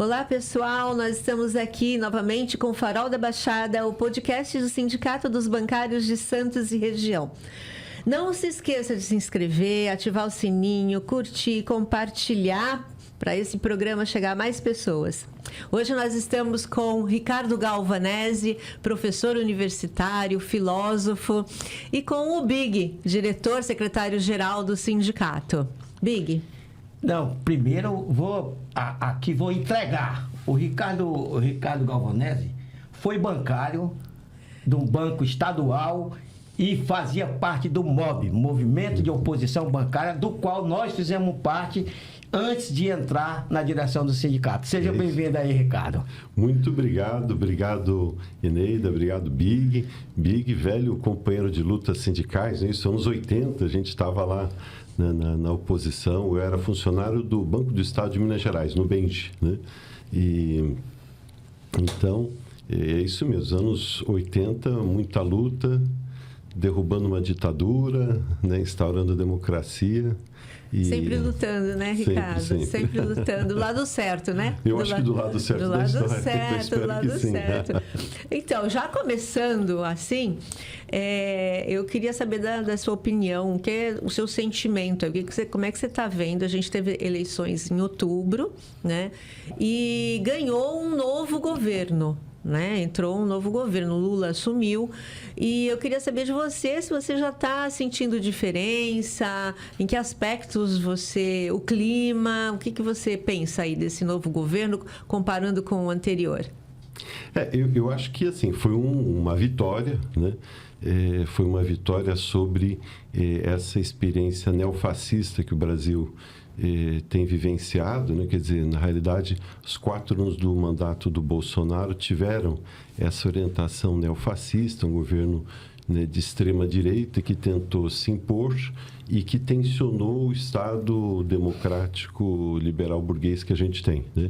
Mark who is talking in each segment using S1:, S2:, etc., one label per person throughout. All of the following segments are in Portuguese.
S1: Olá, pessoal. Nós estamos aqui novamente com o Farol da Baixada, o podcast do Sindicato dos Bancários de Santos e Região. Não se esqueça de se inscrever, ativar o sininho, curtir, compartilhar para esse programa chegar a mais pessoas. Hoje nós estamos com Ricardo Galvanese, professor universitário, filósofo, e com o Big, diretor, secretário-geral do sindicato. Big.
S2: Não, primeiro vou entregar. O Ricardo Galvanese foi bancário de um banco estadual e fazia parte do MOB, Movimento de Oposição Bancária, do qual nós fizemos parte antes de entrar na direção do sindicato. Seja bem-vindo aí, Ricardo.
S3: Muito obrigado, Eneida, obrigado, Big. Big, velho companheiro de lutas sindicais, né? Isso, anos 80, a gente estava lá na oposição. Eu era funcionário do Banco do Estado de Minas Gerais, no BEND, né? E então, é isso mesmo, anos 80, muita luta, derrubando uma ditadura, né? Instaurando a democracia. E... Sempre
S1: lutando, né, Ricardo? Sempre lutando. Do lado certo, né?
S3: Eu acho que do lado certo.
S1: Do lado certo, do lado certo. Então, já começando assim, eu queria saber da sua opinião, o que é o seu sentimento, como é que você está vendo? A gente teve eleições em outubro, né? E ganhou um novo governo. Né? Entrou um novo governo, Lula assumiu, e eu queria saber de você se você já está sentindo diferença, em que aspectos o clima, o que você pensa aí desse novo governo comparando com o anterior?
S3: Eu acho que assim, foi uma vitória, né? Foi uma vitória sobre essa experiência neofascista que o Brasil tem vivenciado, né? Quer dizer, na realidade, os 4 anos do mandato do Bolsonaro tiveram essa orientação neofascista, um governo, né, de extrema-direita que tentou se impor e que tensionou o Estado democrático liberal burguês que a gente tem, né?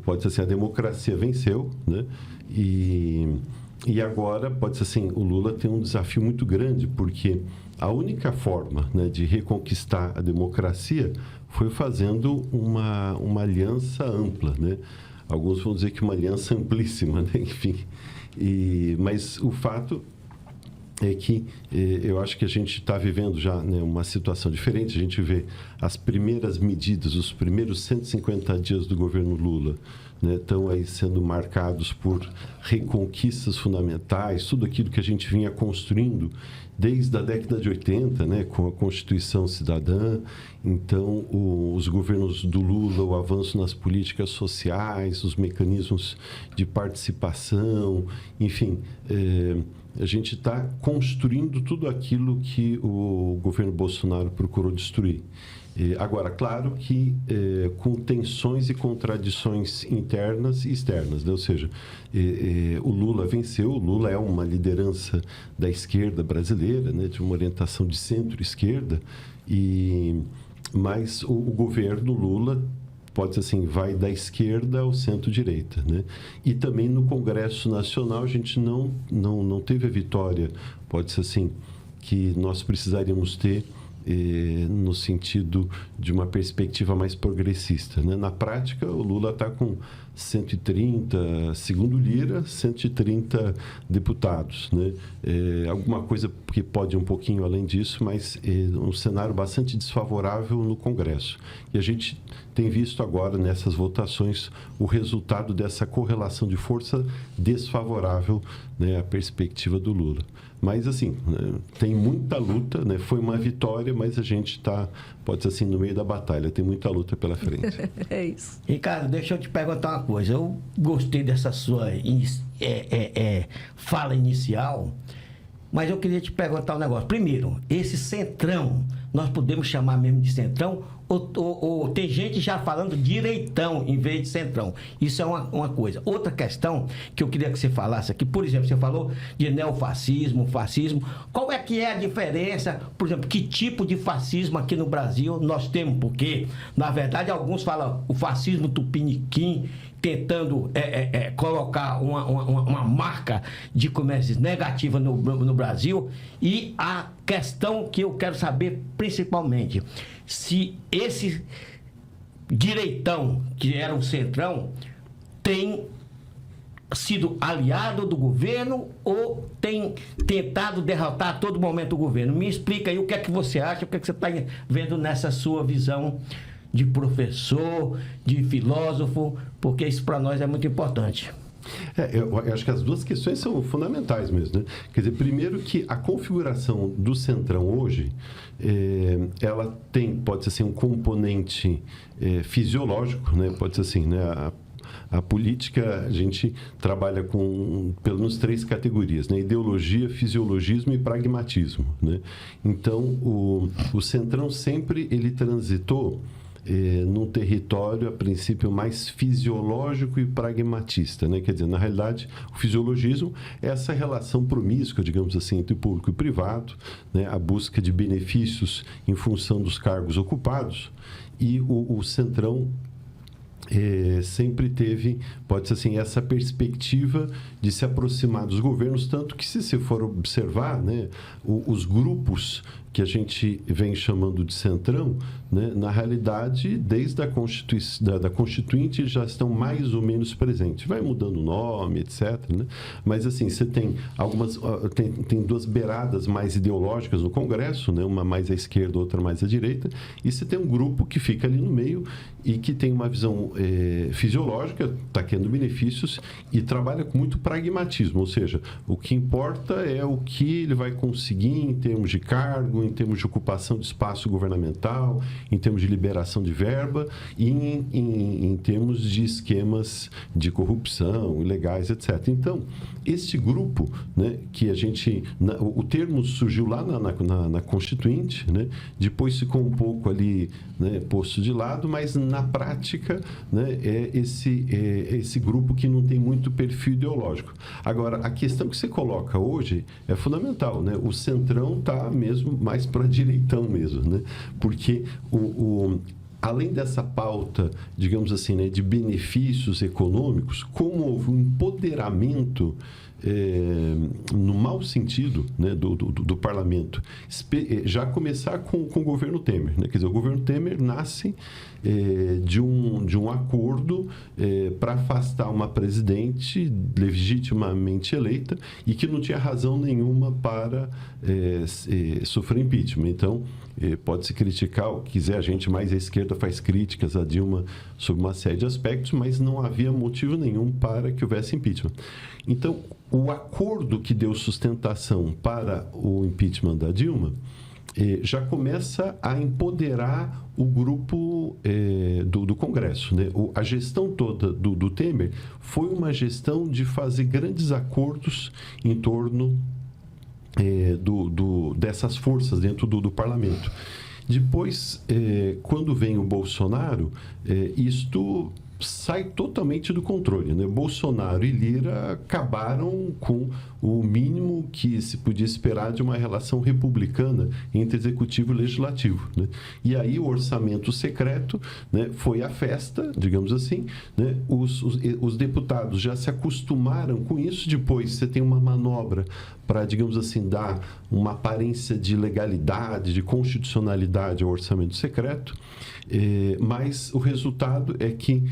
S3: Pode ser assim, a democracia venceu, né? E agora, pode ser assim, o Lula tem um desafio muito grande, porque a única forma, né, de reconquistar a democracia foi fazendo uma aliança ampla, né? Alguns vão dizer que uma aliança amplíssima, né? Enfim. Mas o fato é que eu acho que a gente está vivendo já, né, uma situação diferente. A gente vê as primeiras medidas, os primeiros 150 dias do governo Lula, né, estão aí sendo marcados por reconquistas fundamentais, tudo aquilo que a gente vinha construindo desde a década de 80, né, com a Constituição Cidadã. Então, os governos do Lula, o avanço nas políticas sociais, os mecanismos de participação, enfim, a gente está construindo tudo aquilo que o governo Bolsonaro procurou destruir. Agora, claro que com tensões e contradições internas e externas, né? Ou seja, o Lula venceu, o Lula é uma liderança da esquerda brasileira, né? De uma orientação de centro-esquerda, mas o governo Lula, pode ser assim, vai da esquerda ao centro-direita, né? E também no Congresso Nacional a gente não teve a vitória, pode ser assim, que nós precisaríamos ter no sentido de uma perspectiva mais progressista, né? Na prática, o Lula está com 130, segundo Lira, 130 deputados, né? Alguma coisa que pode ir um pouquinho além disso, mas um cenário bastante desfavorável no Congresso. E a gente tem visto agora, nessas votações, o resultado dessa correlação de força desfavorável, né, à perspectiva do Lula. Mas, assim, né, tem muita luta, né? Foi uma vitória, mas a gente está, pode ser assim, no meio da batalha. Tem muita luta pela frente.
S1: É isso.
S2: Ricardo, deixa eu te perguntar uma coisa. Eu gostei dessa sua fala inicial, mas eu queria te perguntar um negócio. Primeiro, esse centrão, nós podemos chamar mesmo de centrão? Ou tem gente já falando direitão em vez de centrão? Isso é uma coisa. Outra questão que eu queria que você falasse aqui, por exemplo, você falou de neofascismo, fascismo. Qual é que é a diferença, por exemplo, que tipo de fascismo aqui no Brasil nós temos? Porque, na verdade, alguns falam o fascismo tupiniquim, tentando colocar uma marca de comércio negativa no Brasil. E a questão que eu quero saber principalmente, se esse direitão, que era um centrão, tem sido aliado do governo ou tem tentado derrotar a todo momento o governo? Me explica aí o que é que você acha, o que é que você está vendo nessa sua visão de professor, de filósofo, porque isso para nós é muito importante.
S3: Eu acho que as duas questões são fundamentais mesmo, né? Quer dizer, primeiro que a configuração do Centrão hoje, ela tem, pode ser assim, um componente fisiológico, né? Pode ser assim, né? A política, a gente trabalha com pelo menos 3 categorias, né? Ideologia, fisiologismo e pragmatismo, né? Então, o Centrão sempre ele transitou num território, a princípio, mais fisiológico e pragmatista, né? Quer dizer, na realidade, o fisiologismo é essa relação promíscua, digamos assim, entre público e privado, né? A busca de benefícios em função dos cargos ocupados, e o Centrão sempre teve, pode ser assim, essa perspectiva de se aproximar dos governos, tanto que, se você for observar, né, os grupos que a gente vem chamando de Centrão, né, na realidade, desde a da Constituinte, já estão mais ou menos presentes. Vai mudando o nome, etc., né? Mas, assim, você tem algumas... Tem 2 beiradas mais ideológicas no Congresso, né? Uma mais à esquerda, outra mais à direita, e você tem um grupo que fica ali no meio e que tem uma visão fisiológica, está querendo benefícios e trabalha com muito pragmatismo, ou seja, o que importa é o que ele vai conseguir em termos de cargo, em termos de ocupação de espaço governamental, em termos de liberação de verba e em termos de esquemas de corrupção, ilegais, etc. Então, este grupo, né, que a gente... o termo surgiu lá na Constituinte, né, depois ficou um pouco ali, né, posto de lado, mas na prática, né, é esse grupo que não tem muito perfil ideológico. Agora, a questão que você coloca hoje é fundamental, né? O Centrão está mesmo mais para direitão mesmo, né? Porque além dessa pauta, digamos assim, né, de benefícios econômicos, como houve um empoderamento no mau sentido, né, do parlamento, já começar com o governo Temer, né? Quer dizer, o governo Temer nasce de um acordo para afastar uma presidente legitimamente eleita e que não tinha razão nenhuma para sofrer impeachment. Então, pode-se criticar o que quiser, a gente mais à esquerda faz críticas a Dilma sobre uma série de aspectos, mas não havia motivo nenhum para que houvesse impeachment. Então, o acordo que deu sustentação para o impeachment da Dilma já começa a empoderar o grupo do Congresso, né? A gestão toda do Temer foi uma gestão de fazer grandes acordos em torno dessas forças dentro do parlamento. Depois, quando vem o Bolsonaro, isto sai totalmente do controle, né? Bolsonaro e Lira acabaram com o mínimo que se podia esperar de uma relação republicana entre executivo e legislativo, né? E aí o orçamento secreto, né, foi a festa, digamos assim, né? Os deputados já se acostumaram com isso. Depois você tem uma manobra para, digamos assim, dar uma aparência de legalidade, de constitucionalidade ao orçamento secreto, mas o resultado é que,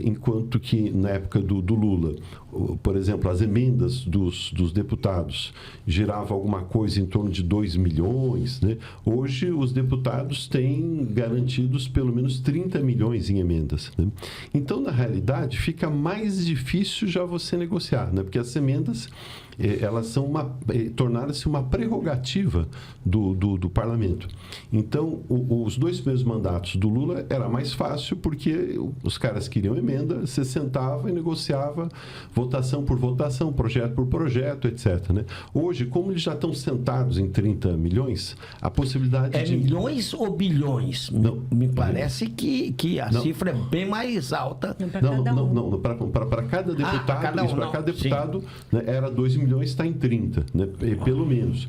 S3: enquanto que na época do Lula, por exemplo, as emendas dos deputados giravam alguma coisa em torno de 2 milhões, né? Hoje os deputados têm garantidos pelo menos 30 milhões em emendas, né? Então, na realidade, fica mais difícil já você negociar, né? Porque as emendas, elas são tornaram-se uma prerrogativa do parlamento. Então, os 2 primeiros mandatos do Lula era mais fácil, porque os caras queriam emenda, você sentava e negociava votação por votação, projeto por projeto, etc., né? Hoje, como eles já estão sentados em 30 milhões, a possibilidade de...
S2: milhões ou bilhões?
S3: Não.
S2: Me parece que a cifra é bem mais alta.
S3: Não. Para cada deputado, para cada deputado, né, era 2 milhões, está em 30, né? Pelo menos.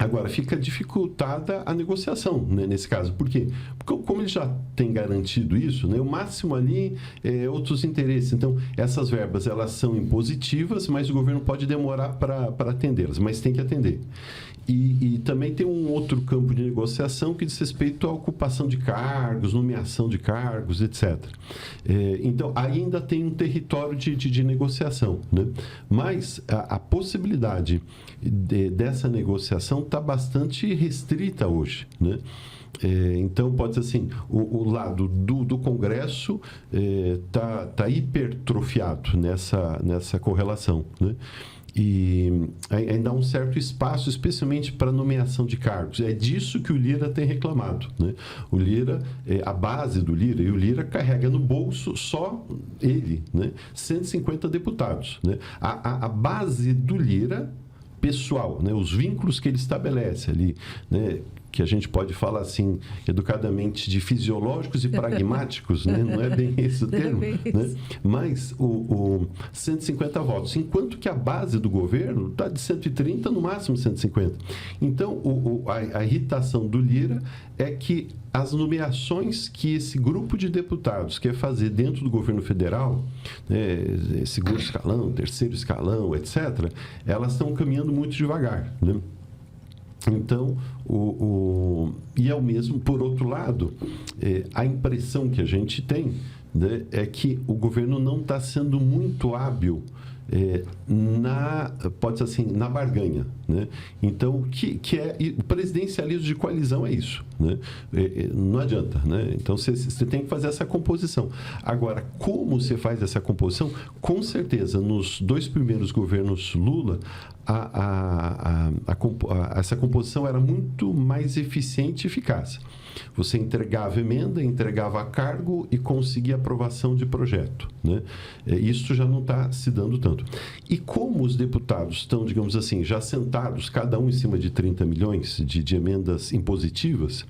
S3: Agora, fica dificultada a negociação, né, nesse caso. Por quê? Porque como ele já tem garantido isso, né, o máximo ali é outros interesses. Então, essas verbas, elas são impositivas, mas o governo pode demorar para atendê-las, mas tem que atender. E também tem um outro campo de negociação que diz respeito à ocupação de cargos, nomeação de cargos, etc. Então, ainda tem um território de negociação, né? Mas a possibilidade dessa negociação está bastante restrita hoje, né? Então, pode ser assim, o lado do Congresso está hipertrofiado nessa correlação, né? E ainda há um certo espaço, especialmente para nomeação de cargos. É disso que o Lira tem reclamado, né? O Lira, a base do Lira, e o Lira carrega no bolso só ele, né? 150 deputados, né? A base do Lira pessoal, né? Os vínculos que ele estabelece ali, né? Que a gente pode falar assim, educadamente, de fisiológicos e pragmáticos, né? Não é bem esse o termo, né? Mas o 150 votos, enquanto que a base do governo está de 130, no máximo 150. Então, a irritação do Lira é que as nomeações que esse grupo de deputados quer fazer dentro do governo federal, né, segundo escalão, terceiro escalão, etc., elas estão caminhando muito devagar, né? Então, e ao mesmo, por outro lado, a impressão que a gente tem, né, é que o governo não está sendo muito hábil pode ser assim, na barganha, né? Então, que é o presidencialismo de coalizão é isso, né? Não adianta, né? Então, você tem que fazer essa composição. Agora, como você faz essa composição? Com certeza, nos 2 primeiros governos Lula, essa composição era muito mais eficiente e eficaz. Você entregava emenda, entregava cargo e conseguia aprovação de projeto, né? Isso já não está se dando tanto. E como os deputados estão, digamos assim, já sentados, cada um em cima de 30 milhões de emendas impositivas,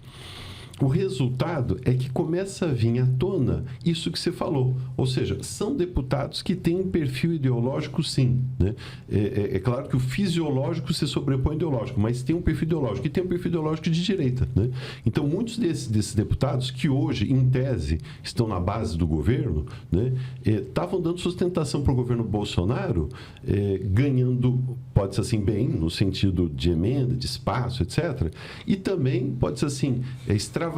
S3: o resultado é que começa a vir à tona isso que você falou. Ou seja, são deputados que têm um perfil ideológico, sim, né? É claro que o fisiológico se sobrepõe ao ideológico, mas tem um perfil ideológico, e tem um perfil ideológico de direita, né? Então, muitos desses deputados que hoje, em tese, estão na base do governo, né, estavam dando sustentação para o governo Bolsonaro, ganhando, pode ser assim, bem, no sentido de emenda, de espaço, etc. E também, pode ser assim, extravasando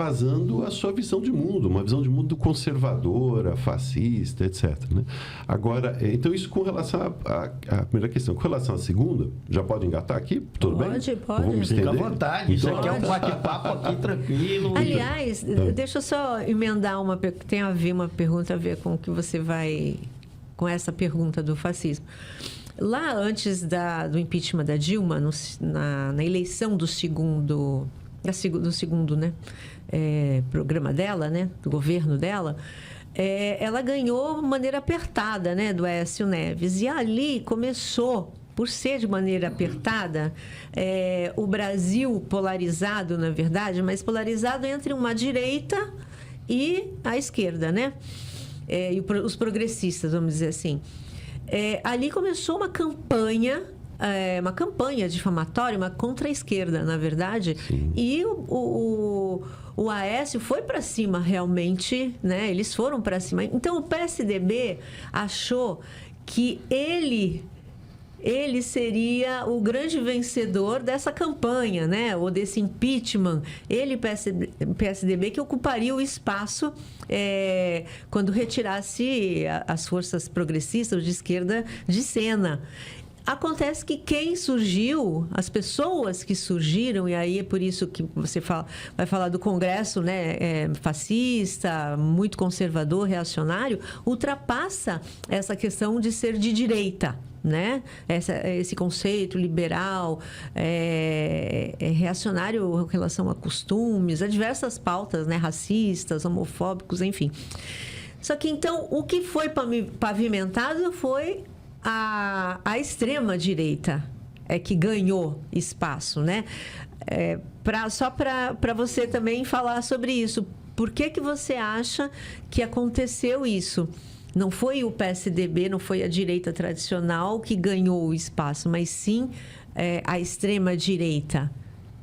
S3: a sua visão de mundo, uma visão de mundo conservadora, fascista, etc. Né? Agora, então isso com relação à primeira questão. Com relação à segunda, já pode engatar aqui? Tudo bem?
S1: Pode.
S2: Fica à vontade. Isso aqui é um bate-papo aqui tranquilo.
S1: Aliás, deixa eu só emendar tem uma pergunta a ver com o que você vai, com essa pergunta do fascismo. Lá antes do impeachment da Dilma, na eleição do segundo, né, programa dela, né, do governo dela, ela ganhou de maneira apertada, né, do Aécio Neves. E ali começou, por ser de maneira apertada, o Brasil polarizado, na verdade, mas polarizado entre uma direita e a esquerda, né? E os progressistas, vamos dizer assim. Ali começou uma campanha difamatória, uma contra a esquerda, na verdade. Sim. E o Aécio foi para cima realmente, né? Eles foram para cima. Então, o PSDB achou que ele seria o grande vencedor dessa campanha, né? Ou desse impeachment. Ele, PSDB, que ocuparia o espaço quando retirasse as forças progressistas de esquerda de cena. Acontece que quem surgiu, as pessoas que surgiram, e aí é por isso que você vai falar do Congresso, né, fascista, muito conservador, reacionário, ultrapassa essa questão de ser de direita, né? Esse conceito liberal, reacionário em relação a costumes, a diversas pautas, né, racistas, homofóbicos, enfim. Só que, então, o que foi pavimentado foi a extrema-direita que ganhou espaço, né? Só para você também falar sobre isso. Por que você acha que aconteceu isso? Não foi o PSDB, não foi a direita tradicional que ganhou o espaço, mas sim a extrema-direita.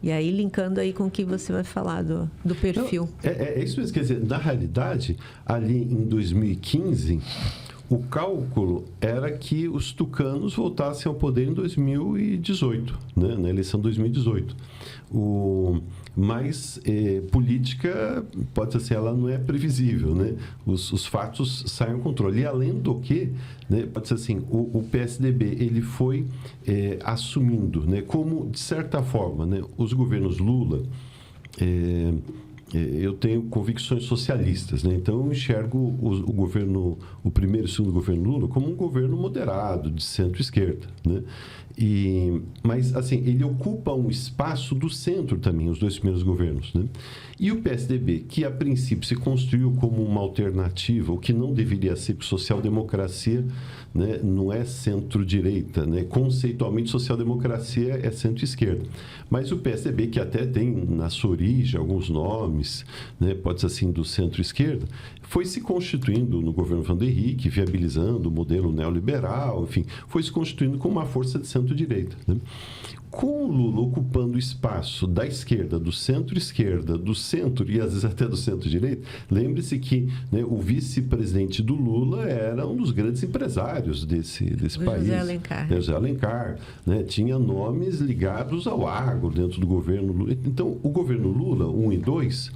S1: E aí, linkando aí com o que você vai falar do perfil.
S3: É isso mesmo. Quer dizer, na realidade, ali em 2015, o cálculo era que os tucanos voltassem ao poder em 2018, né? Na eleição de 2018. Mas política, pode ser assim, ela não é previsível, né? Os fatos saem ao controle. E além do que, né, pode ser assim, o PSDB ele foi assumindo, né, como, de certa forma, né, os governos Lula... eu tenho convicções socialistas, né? Então eu enxergo o primeiro e o segundo governo Lula como um governo moderado, de centro-esquerda, né? Mas, assim, ele ocupa um espaço do centro também, os dois primeiros governos, né? E o PSDB, que a princípio se construiu como uma alternativa, o que não deveria ser, porque social-democracia, né, não é centro-direita, né? Conceitualmente, social-democracia é centro-esquerda. Mas o PSDB, que até tem na sua origem alguns nomes, né, pode ser assim, do centro-esquerda, foi se constituindo no governo Fernando Henrique, viabilizando o modelo neoliberal, enfim, foi se constituindo como uma força de centro-direita, né? Com o Lula ocupando o espaço da esquerda, do centro-esquerda, do centro e às vezes até do centro-direita, lembre-se que, né, o vice-presidente do Lula era um dos grandes empresários desse país.
S1: José Alencar.
S3: José Alencar, né, tinha nomes ligados ao agro dentro do governo Lula. Então, o governo Lula, 1 e 2,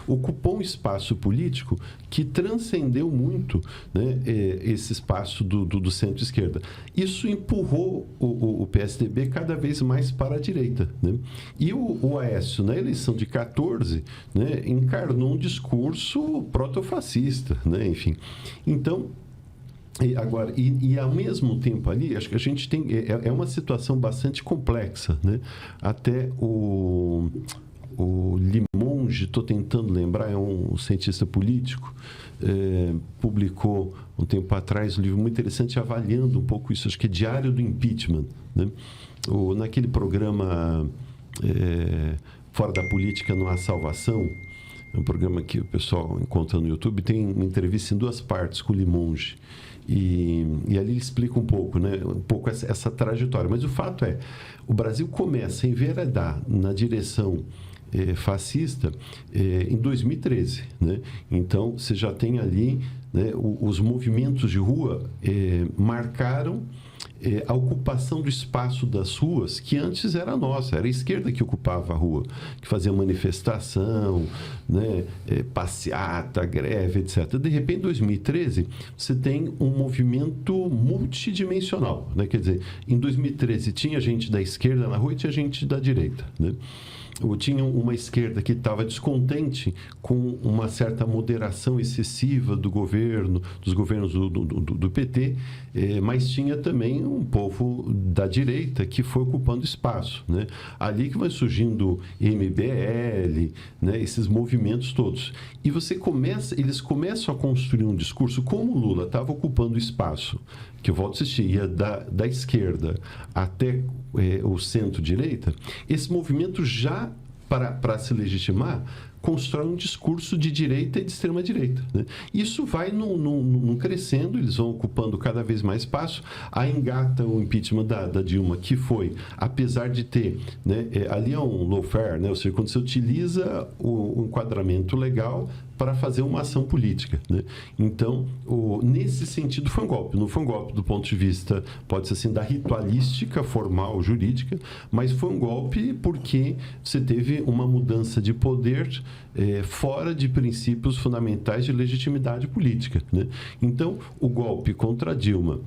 S3: ocupou um espaço político que transcendeu muito, né, esse espaço do centro-esquerda. Isso empurrou o PSDB cada vez mais para a direita, né? E o Aécio, na eleição de 14, né, encarnou um discurso protofascista, né? Enfim. Então, agora, ao mesmo tempo ali, acho que a gente tem... É uma situação bastante complexa, né? Até o Limonge, estou tentando lembrar, é um cientista político, publicou um tempo atrás um livro muito interessante avaliando um pouco isso, acho que é Diário do Impeachment, né? Naquele programa Fora da Política Não Há Salvação, é um programa que o pessoal encontra no YouTube, tem uma entrevista em 2 partes com o Limonge. E ali ele explica um pouco, né, essa trajetória. Mas o fato é, o Brasil começa a enveredar na direção fascista em 2013, né? Então, você já tem ali, né, os movimentos de rua marcaram a ocupação do espaço das ruas, que antes era nossa, era a esquerda que ocupava a rua, que fazia manifestação, né, passeata, greve, etc. De repente, em 2013, você tem um movimento multidimensional, né? Quer dizer, em 2013 tinha gente da esquerda na rua e tinha gente da direita, né? Ou tinha uma esquerda que estava descontente com uma certa moderação excessiva do governo, dos governos do PT, mas tinha também um povo da direita que foi ocupando espaço, né? Ali que vai surgindo MBL, né? Esses movimentos todos. E eles começam a construir um discurso, como o Lula estava ocupando espaço, que eu volto a insistir, ia da esquerda até o centro-direita, esse movimento já, para se legitimar, constrói um discurso de direita e de extrema-direita, né? Isso vai num crescendo, eles vão ocupando cada vez mais espaço. Aí engata o impeachment da Dilma, que foi, apesar de ter, né, ali é um lawfare, né? Ou seja, quando você utiliza o enquadramento legal para fazer uma ação política, né? Então, nesse sentido, foi um golpe. Não foi um golpe do ponto de vista, pode ser assim, da ritualística, formal, jurídica, mas foi um golpe porque você teve uma mudança de poder fora de princípios fundamentais de legitimidade política, né? Então, o golpe contra Dilma,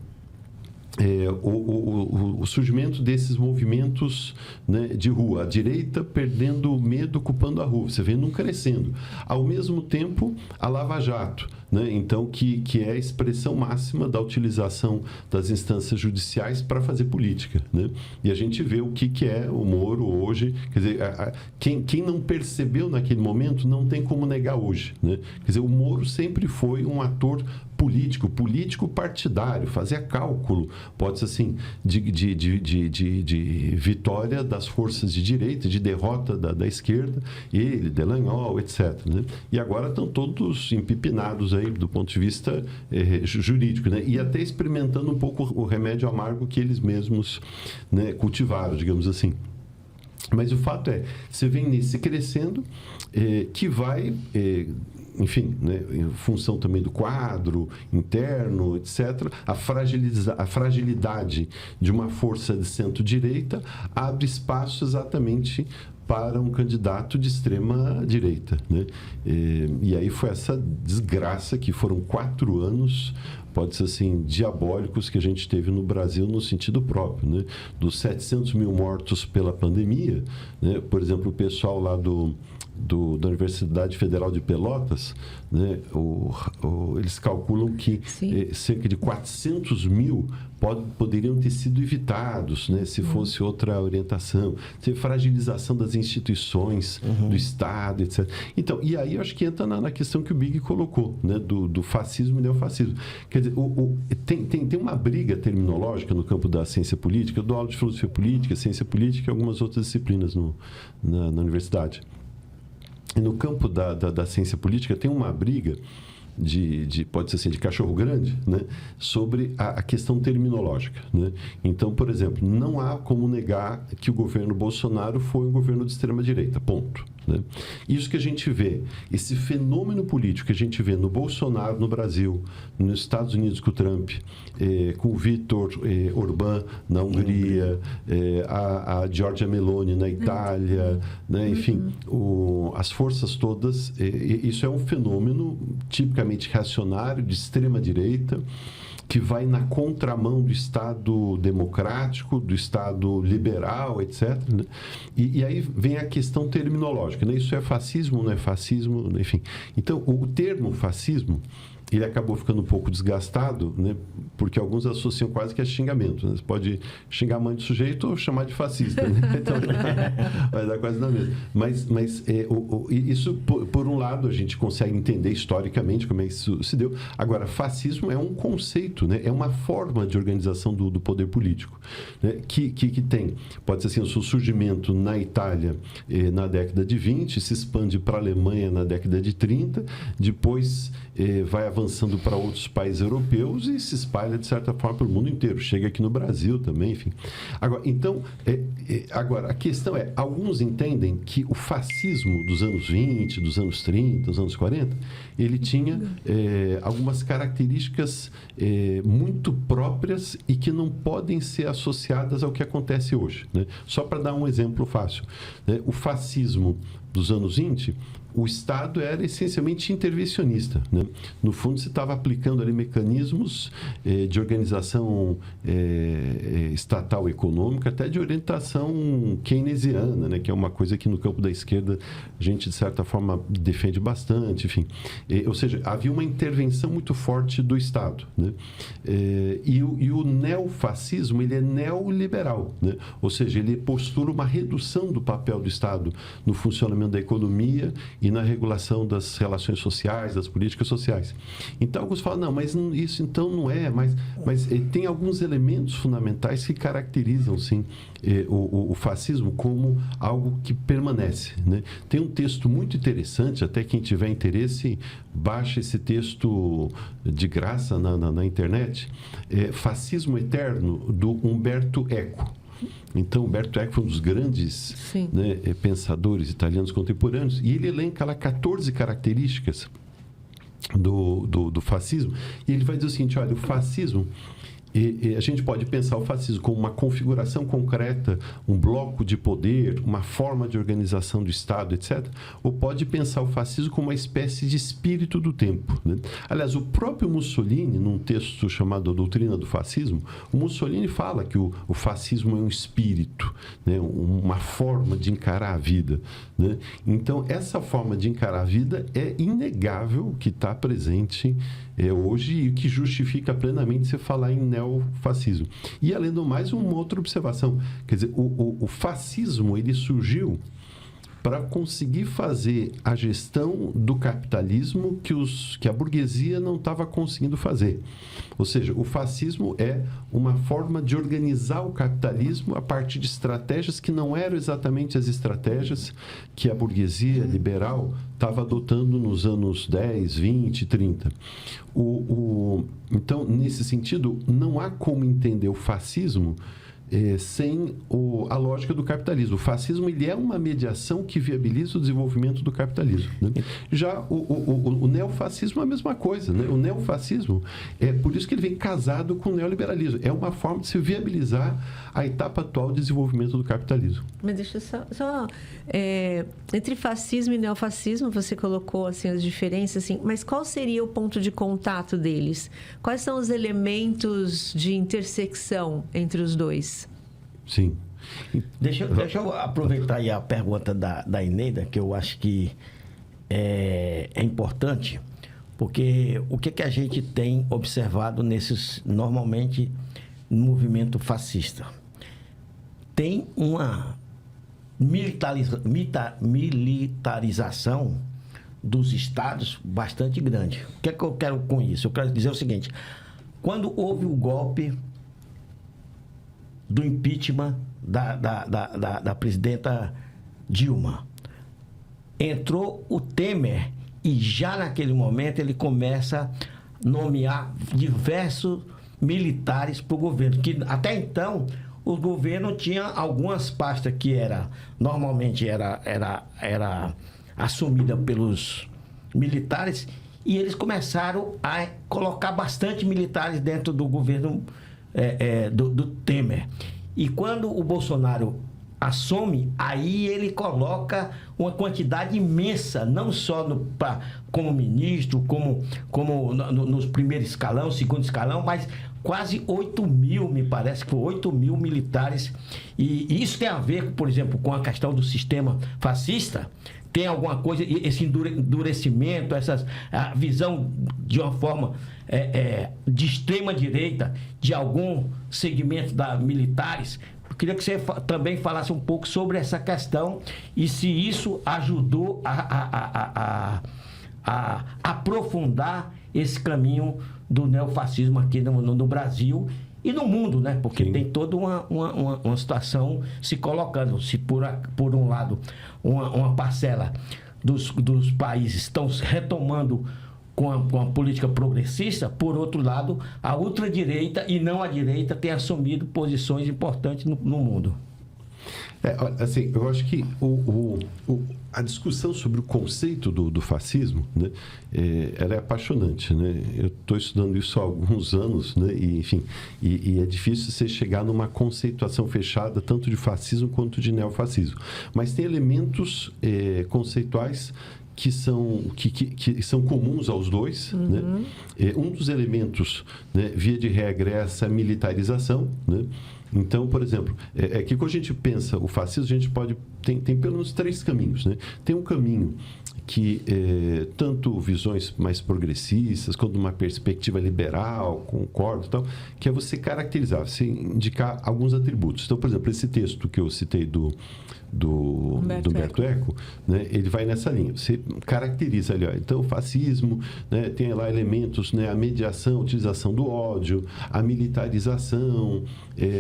S3: o surgimento desses movimentos, né, de rua, a direita perdendo o medo, ocupando a rua, você vê num crescendo. Ao mesmo tempo, a Lava Jato, né, então, que é a expressão máxima da utilização das instâncias judiciais para fazer política, né? E a gente vê o que é o Moro hoje, quer dizer, quem não percebeu naquele momento não tem como negar hoje, né? Quer dizer, o Moro sempre foi um ator político partidário, fazia cálculo, pode ser assim, de vitória das forças de direita, de derrota da esquerda, ele, Delanhol, etc., né? E agora estão todos empipinados aí do ponto de vista jurídico, né? E até experimentando um pouco o remédio amargo que eles mesmos, né, cultivaram, digamos assim. Mas o fato é, você vem nesse crescendo, que vai, enfim, né, em função também do quadro interno, etc., a fragilidade de uma força de centro-direita abre espaço exatamente para um candidato de extrema-direita, né? E aí foi essa desgraça que foram 4 anos, pode ser assim, diabólicos que a gente teve no Brasil no sentido próprio, né? Dos 700 mil mortos pela pandemia, né? Por exemplo, o pessoal lá da Universidade Federal de Pelotas, né? Eles calculam que cerca de 400 mil poderiam ter sido evitados, né? Se fosse outra orientação, se fragilização das instituições, do Estado, etc. Então, e aí eu acho que entra na questão que o Big colocou, né? Do fascismo e neofascismo. Quer dizer, tem uma briga terminológica no campo da ciência política. Eu dou aula de filosofia política, ciência política e algumas outras disciplinas na universidade. E no campo da ciência política tem uma briga pode ser assim, de cachorro grande, né? Sobre a questão terminológica, né? Então, por exemplo, não há como negar que o governo Bolsonaro foi um governo de extrema-direita, ponto. Né? Isso que a gente vê, esse fenômeno político que a gente vê no Bolsonaro no Brasil, nos Estados Unidos com o Trump, com o Viktor Orbán na Hungria, a Giorgia Meloni na Itália, né? Enfim, as forças todas, isso é um fenômeno tipicamente reacionário, de extrema-direita, que vai na contramão do Estado democrático, do Estado liberal, etc. Né? E aí vem a questão terminológica, né? Isso é fascismo, não é fascismo, enfim. Então, o termo fascismo, ele acabou ficando um pouco desgastado, né? Porque alguns associam quase que a xingamento. Né? Você pode xingar a mãe do sujeito ou chamar de fascista. Né? Então, vai dar quase na mesma. Mas isso, por um lado, a gente consegue entender historicamente como é que isso se deu. Agora, fascismo é um conceito, né? É uma forma de organização do poder político, né? Que tem, pode ser assim, o seu surgimento na Itália na década de 20, se expande para a Alemanha na década de 30, depois vai avançando para outros países europeus e se espalha, de certa forma, pelo mundo inteiro. Chega aqui no Brasil também, enfim. Agora, então, agora, a questão é, alguns entendem que o fascismo dos anos 20, dos anos 30, dos anos 40, ele tinha algumas características muito próprias e que não podem ser associadas ao que acontece hoje, né? Só para dar um exemplo fácil, né? O fascismo dos anos 20, o Estado era essencialmente intervencionista, né? No fundo, se estava aplicando ali mecanismos de organização estatal econômica, até de orientação keynesiana, né? Que é uma coisa que no campo da esquerda a gente, de certa forma, defende bastante, enfim. Ou seja, havia uma intervenção muito forte do Estado, né? E o neofascismo, ele é neoliberal, né? Ou seja, ele postula uma redução do papel do Estado no funcionamento da economia e na regulação das relações sociais, das políticas sociais. Então, alguns falam, não, mas isso então não é, mas tem alguns elementos fundamentais que caracterizam, sim, o fascismo como algo que permanece, né? Tem um texto muito interessante, até quem tiver interesse, baixa esse texto de graça na internet, Fascismo Eterno, do Umberto Eco. Então, Umberto Eco foi um dos grandes, né, pensadores italianos contemporâneos, e ele elenca lá 14 características do fascismo, e ele vai dizer o seguinte, olha, o fascismo, a gente pode pensar o fascismo como uma configuração concreta, um bloco de poder, uma forma de organização do Estado, etc. Ou pode pensar o fascismo como uma espécie de espírito do tempo, né? Aliás, o próprio Mussolini, num texto chamado A Doutrina do Fascismo, o Mussolini fala que o fascismo é um espírito, né? Uma forma de encarar a vida, né? Então, essa forma de encarar a vida é inegável que está presente hoje e que justifica plenamente você falar em neofascismo. E, além do mais, uma outra observação. Quer dizer, o fascismo, ele surgiu para conseguir fazer a gestão do capitalismo que a burguesia não estava conseguindo fazer. Ou seja, o fascismo é uma forma de organizar o capitalismo a partir de estratégias que não eram exatamente as estratégias que a burguesia liberal estava adotando nos anos 10, 20, 30. Então, nesse sentido, não há como entender o fascismo sem a lógica do capitalismo. O fascismo ele é uma mediação que viabiliza o desenvolvimento do capitalismo, né? Já o neofascismo é a mesma coisa, né? O neofascismo, por isso que ele vem casado com o neoliberalismo. É uma forma de se viabilizar a etapa atual de desenvolvimento do capitalismo.
S1: Mas deixa eu só entre fascismo e neofascismo, você colocou assim, as diferenças, assim, mas qual seria o ponto de contato deles? Quais são os elementos de intersecção entre os dois?
S3: Sim.
S2: Deixa eu aproveitar aí a pergunta da Eneida, que eu acho que é importante, porque o que a gente tem observado normalmente, no movimento fascista? Tem uma militarização dos estados bastante grande. O que é que eu quero com isso? Eu quero dizer o seguinte: quando houve o golpe do impeachment da presidenta Dilma, entrou o Temer e já naquele momento ele começa a nomear diversos militares para o governo, que até então o governo tinha algumas pastas que normalmente era assumida pelos militares, e eles começaram a colocar bastante militares dentro do governo do Temer. E quando o Bolsonaro assume, aí ele coloca uma quantidade imensa, não só como ministro, como nos primeiros escalão, segundo escalão, mas quase 8 mil, me parece que foi 8 mil militares. E isso tem a ver, por exemplo, com a questão do sistema fascista. Tem alguma coisa, esse endurecimento, a visão de uma forma de extrema direita de algum segmento da militares. Eu queria que você também falasse um pouco sobre essa questão e se isso ajudou a aprofundar esse caminho do neofascismo aqui no Brasil e no mundo, né? Porque tem toda uma situação se colocando. Se por um lado uma parcela dos países estão retomando com a política progressista, por outro lado, a ultradireita e não a direita tem assumido posições importantes no mundo.
S3: Assim, eu acho que a discussão sobre o conceito do fascismo, né, ela é apaixonante, né? Eu estou estudando isso há alguns anos, né? E, enfim, é difícil você chegar numa conceituação fechada tanto de fascismo quanto de neofascismo. Mas tem elementos conceituais que são comuns aos dois, né? Um dos elementos, né, via de regra, é essa militarização, né? Então, por exemplo, que quando a gente pensa o fascismo, a gente tem pelo menos 3 caminhos, né? Tem um caminho que tanto visões mais progressistas quanto uma perspectiva liberal, concordo, tal, que é você caracterizar, você indicar alguns atributos. Então, por exemplo, esse texto que eu citei do Humberto Eco, né, ele vai nessa linha. Você caracteriza ali, então o fascismo, né, tem lá elementos, né, a mediação, a utilização do ódio, a militarização,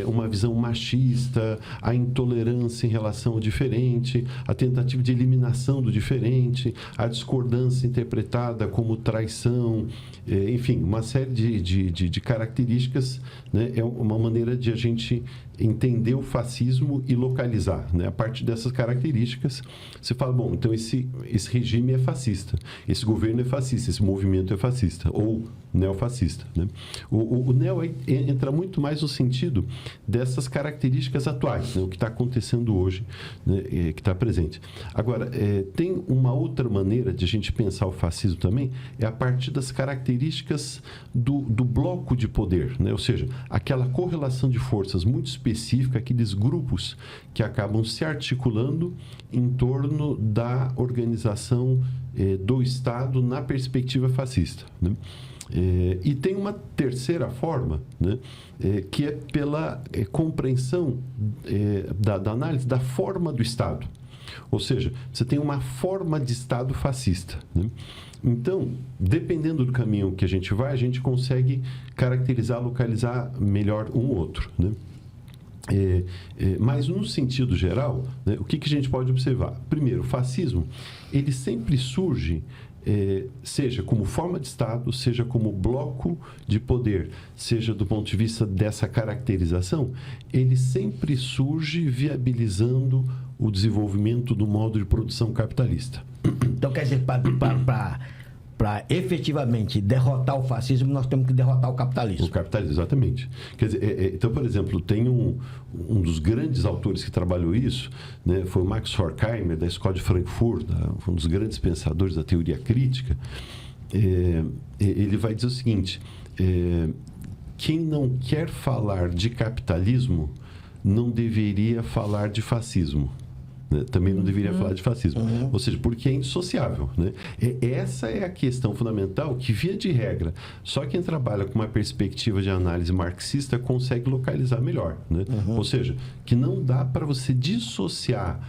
S3: uma visão machista, a intolerância em relação ao diferente, a tentativa de eliminação do diferente, a discordância interpretada como traição, enfim, uma série de características, né, é uma maneira de a gente entender o fascismo e localizar, né? A partir dessas características, você fala, bom, então esse regime é fascista, esse governo é fascista, esse movimento é fascista, ou neofascista, né? O neo entra muito mais no sentido dessas características atuais, né? O que está acontecendo hoje, né? Que está presente. Agora, tem uma outra maneira de a gente pensar o fascismo também, é a partir das características do bloco de poder, né? Ou seja, aquela correlação de forças muito específica, aqueles grupos que acabam se articulando em torno da organização do Estado na perspectiva fascista, né? E tem uma terceira forma, né, que é pela compreensão da análise da forma do Estado. Ou seja, você tem uma forma de Estado fascista, né? Então, dependendo do caminho que a gente vai, a gente consegue caracterizar, localizar melhor um outro, né? Mas no sentido geral, né, o que a gente pode observar? Primeiro, o fascismo, ele sempre surge seja como forma de Estado, seja como bloco de poder, seja do ponto de vista dessa caracterização, ele sempre surge viabilizando o desenvolvimento do modo de produção capitalista.
S2: Então, quer dizer, para efetivamente derrotar o fascismo, nós temos que derrotar o capitalismo.
S3: O capitalismo, exatamente. Quer dizer, então, por exemplo, tem um dos grandes autores que trabalhou isso, né, foi o Max Horkheimer, da Escola de Frankfurt, um dos grandes pensadores da teoria crítica. Ele vai dizer o seguinte: quem não quer falar de capitalismo não deveria falar de fascismo. Né? Também não deveria falar de fascismo. Ou seja, porque é indissociável. Né? Essa é a questão fundamental que, via de regra, só quem trabalha com uma perspectiva de análise marxista consegue localizar melhor. Né? Ou seja, que não dá para você dissociar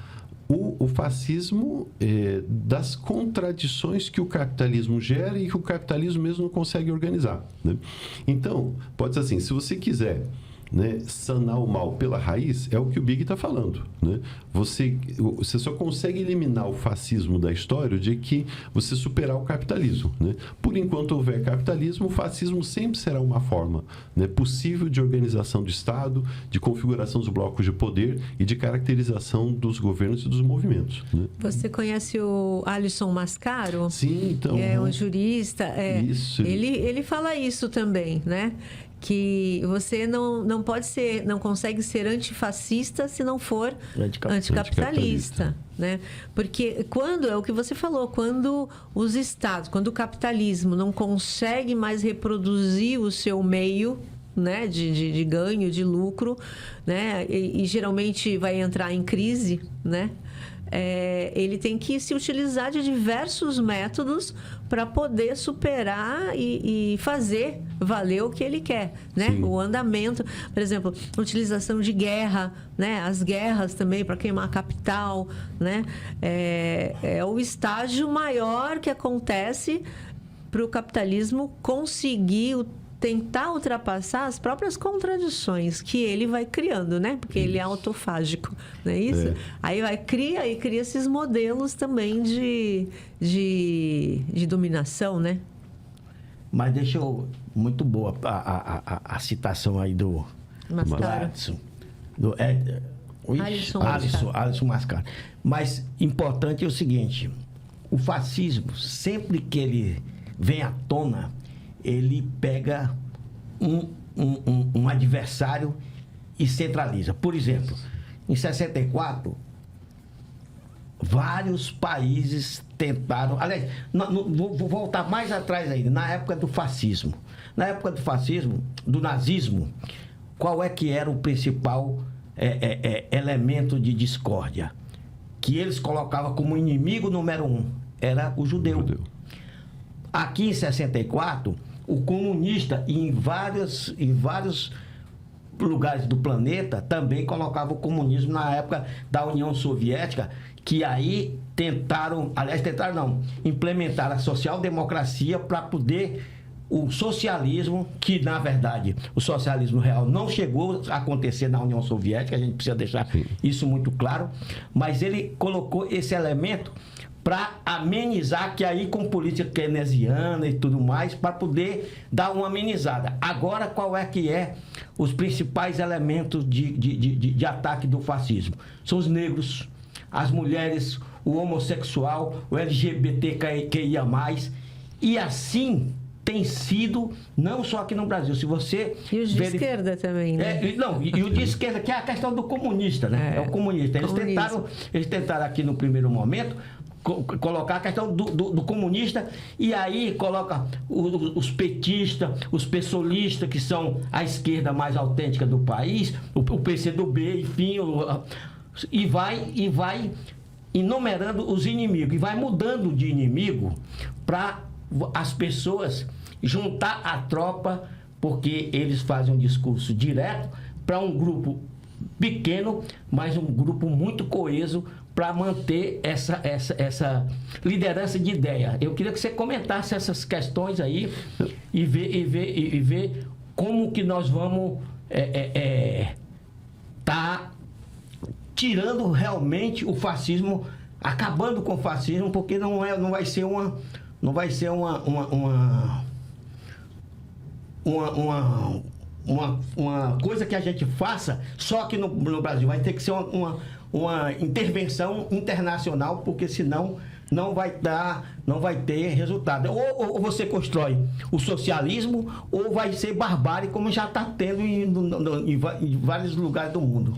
S3: o fascismo das contradições que o capitalismo gera e que o capitalismo mesmo não consegue organizar. Né? Então, pode ser assim, se você quiser, né, sanar o mal pela raiz, é o que o Big está falando. Né? Você só consegue eliminar o fascismo da história de que você superar o capitalismo. Né? Por enquanto houver capitalismo, o fascismo sempre será uma forma, né, possível de organização do Estado, de configuração dos blocos de poder e de caracterização dos governos e dos movimentos. Né?
S1: Você conhece o Alisson Mascaro?
S3: Sim, então.
S1: É um jurista.
S3: Isso.
S1: Ele fala isso também, né? Que você não pode ser, não consegue ser antifascista se não for anticapitalista, né? Porque quando, é o que você falou, quando os estados, quando o capitalismo não consegue mais reproduzir o seu meio, né, de ganho, de lucro, né, e geralmente vai entrar em crise, né? Ele tem que se utilizar de diversos métodos para poder superar e fazer valer o que ele quer, né? O andamento, por exemplo, utilização de guerra, né? As guerras também para queimar a capital, né? É o estágio maior que acontece para o capitalismo conseguir tentar ultrapassar as próprias contradições que ele vai criando, né? Porque ele é autofágico, não é isso? Aí cria esses modelos também de dominação, né?
S2: Mas deixa eu... Muito boa a citação aí do Alisson. Alisson Mascaro. Mas importante é o seguinte: o fascismo, sempre que ele vem à tona, ele pega um adversário e centraliza. Por exemplo, em 64, vários países tentaram... Aliás, vou voltar mais atrás ainda, na época do fascismo. Na época do fascismo, do nazismo, qual é que era o principal elemento de discórdia? Que eles colocavam como inimigo número 1, era o judeu. Aqui em 64... o comunista, em vários lugares do planeta, também colocava o comunismo na época da União Soviética, que aí implementaram a social-democracia para poder o socialismo, que na verdade o socialismo real não chegou a acontecer na União Soviética, a gente precisa deixar isso muito claro, mas ele colocou esse elemento para amenizar, que aí com política keynesiana e tudo mais, para poder dar uma amenizada. Agora, qual é que é os principais elementos de ataque do fascismo? São os negros, as mulheres, o homossexual, o LGBTQIA+, e assim tem sido, não só aqui no Brasil. Se você
S1: e os de esquerda também, né?
S2: E o de esquerda, que é a questão do comunista, né? É o comunista. Eles tentaram aqui no primeiro momento colocar a questão do comunista, e aí coloca os petistas, os pessoalistas, que são a esquerda mais autêntica do país, o PCdoB, enfim, e vai enumerando os inimigos, e vai mudando de inimigo para as pessoas juntar a tropa, porque eles fazem um discurso direto para um grupo pequeno, mas um grupo muito coeso, para manter essa liderança de ideia. Eu queria que você comentasse essas questões aí e ver como que nós vamos tá tirando realmente o fascismo, acabando com o fascismo, porque não vai ser não vai ser uma coisa que a gente faça só aqui no Brasil. Vai ter que ser uma intervenção internacional, porque senão não vai ter resultado. Ou você constrói o socialismo, ou vai ser barbárie, como já está tendo em vários lugares do mundo.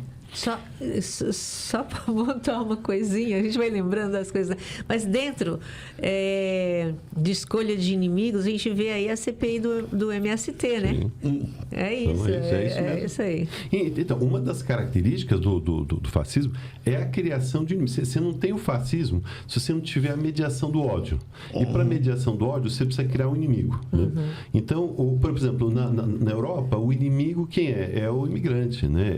S1: Só para botar uma coisinha, a gente vai lembrando das coisas, mas dentro de escolha de inimigos, a gente vê aí a CPI do MST, né? É isso, é isso aí.
S3: Então, uma das características do fascismo é a criação de inimigos. Você não tem o fascismo se você não tiver a mediação do ódio. E para a mediação do ódio, você precisa criar um inimigo. Né? Então, por exemplo, na Europa, o inimigo quem é? É o imigrante, né?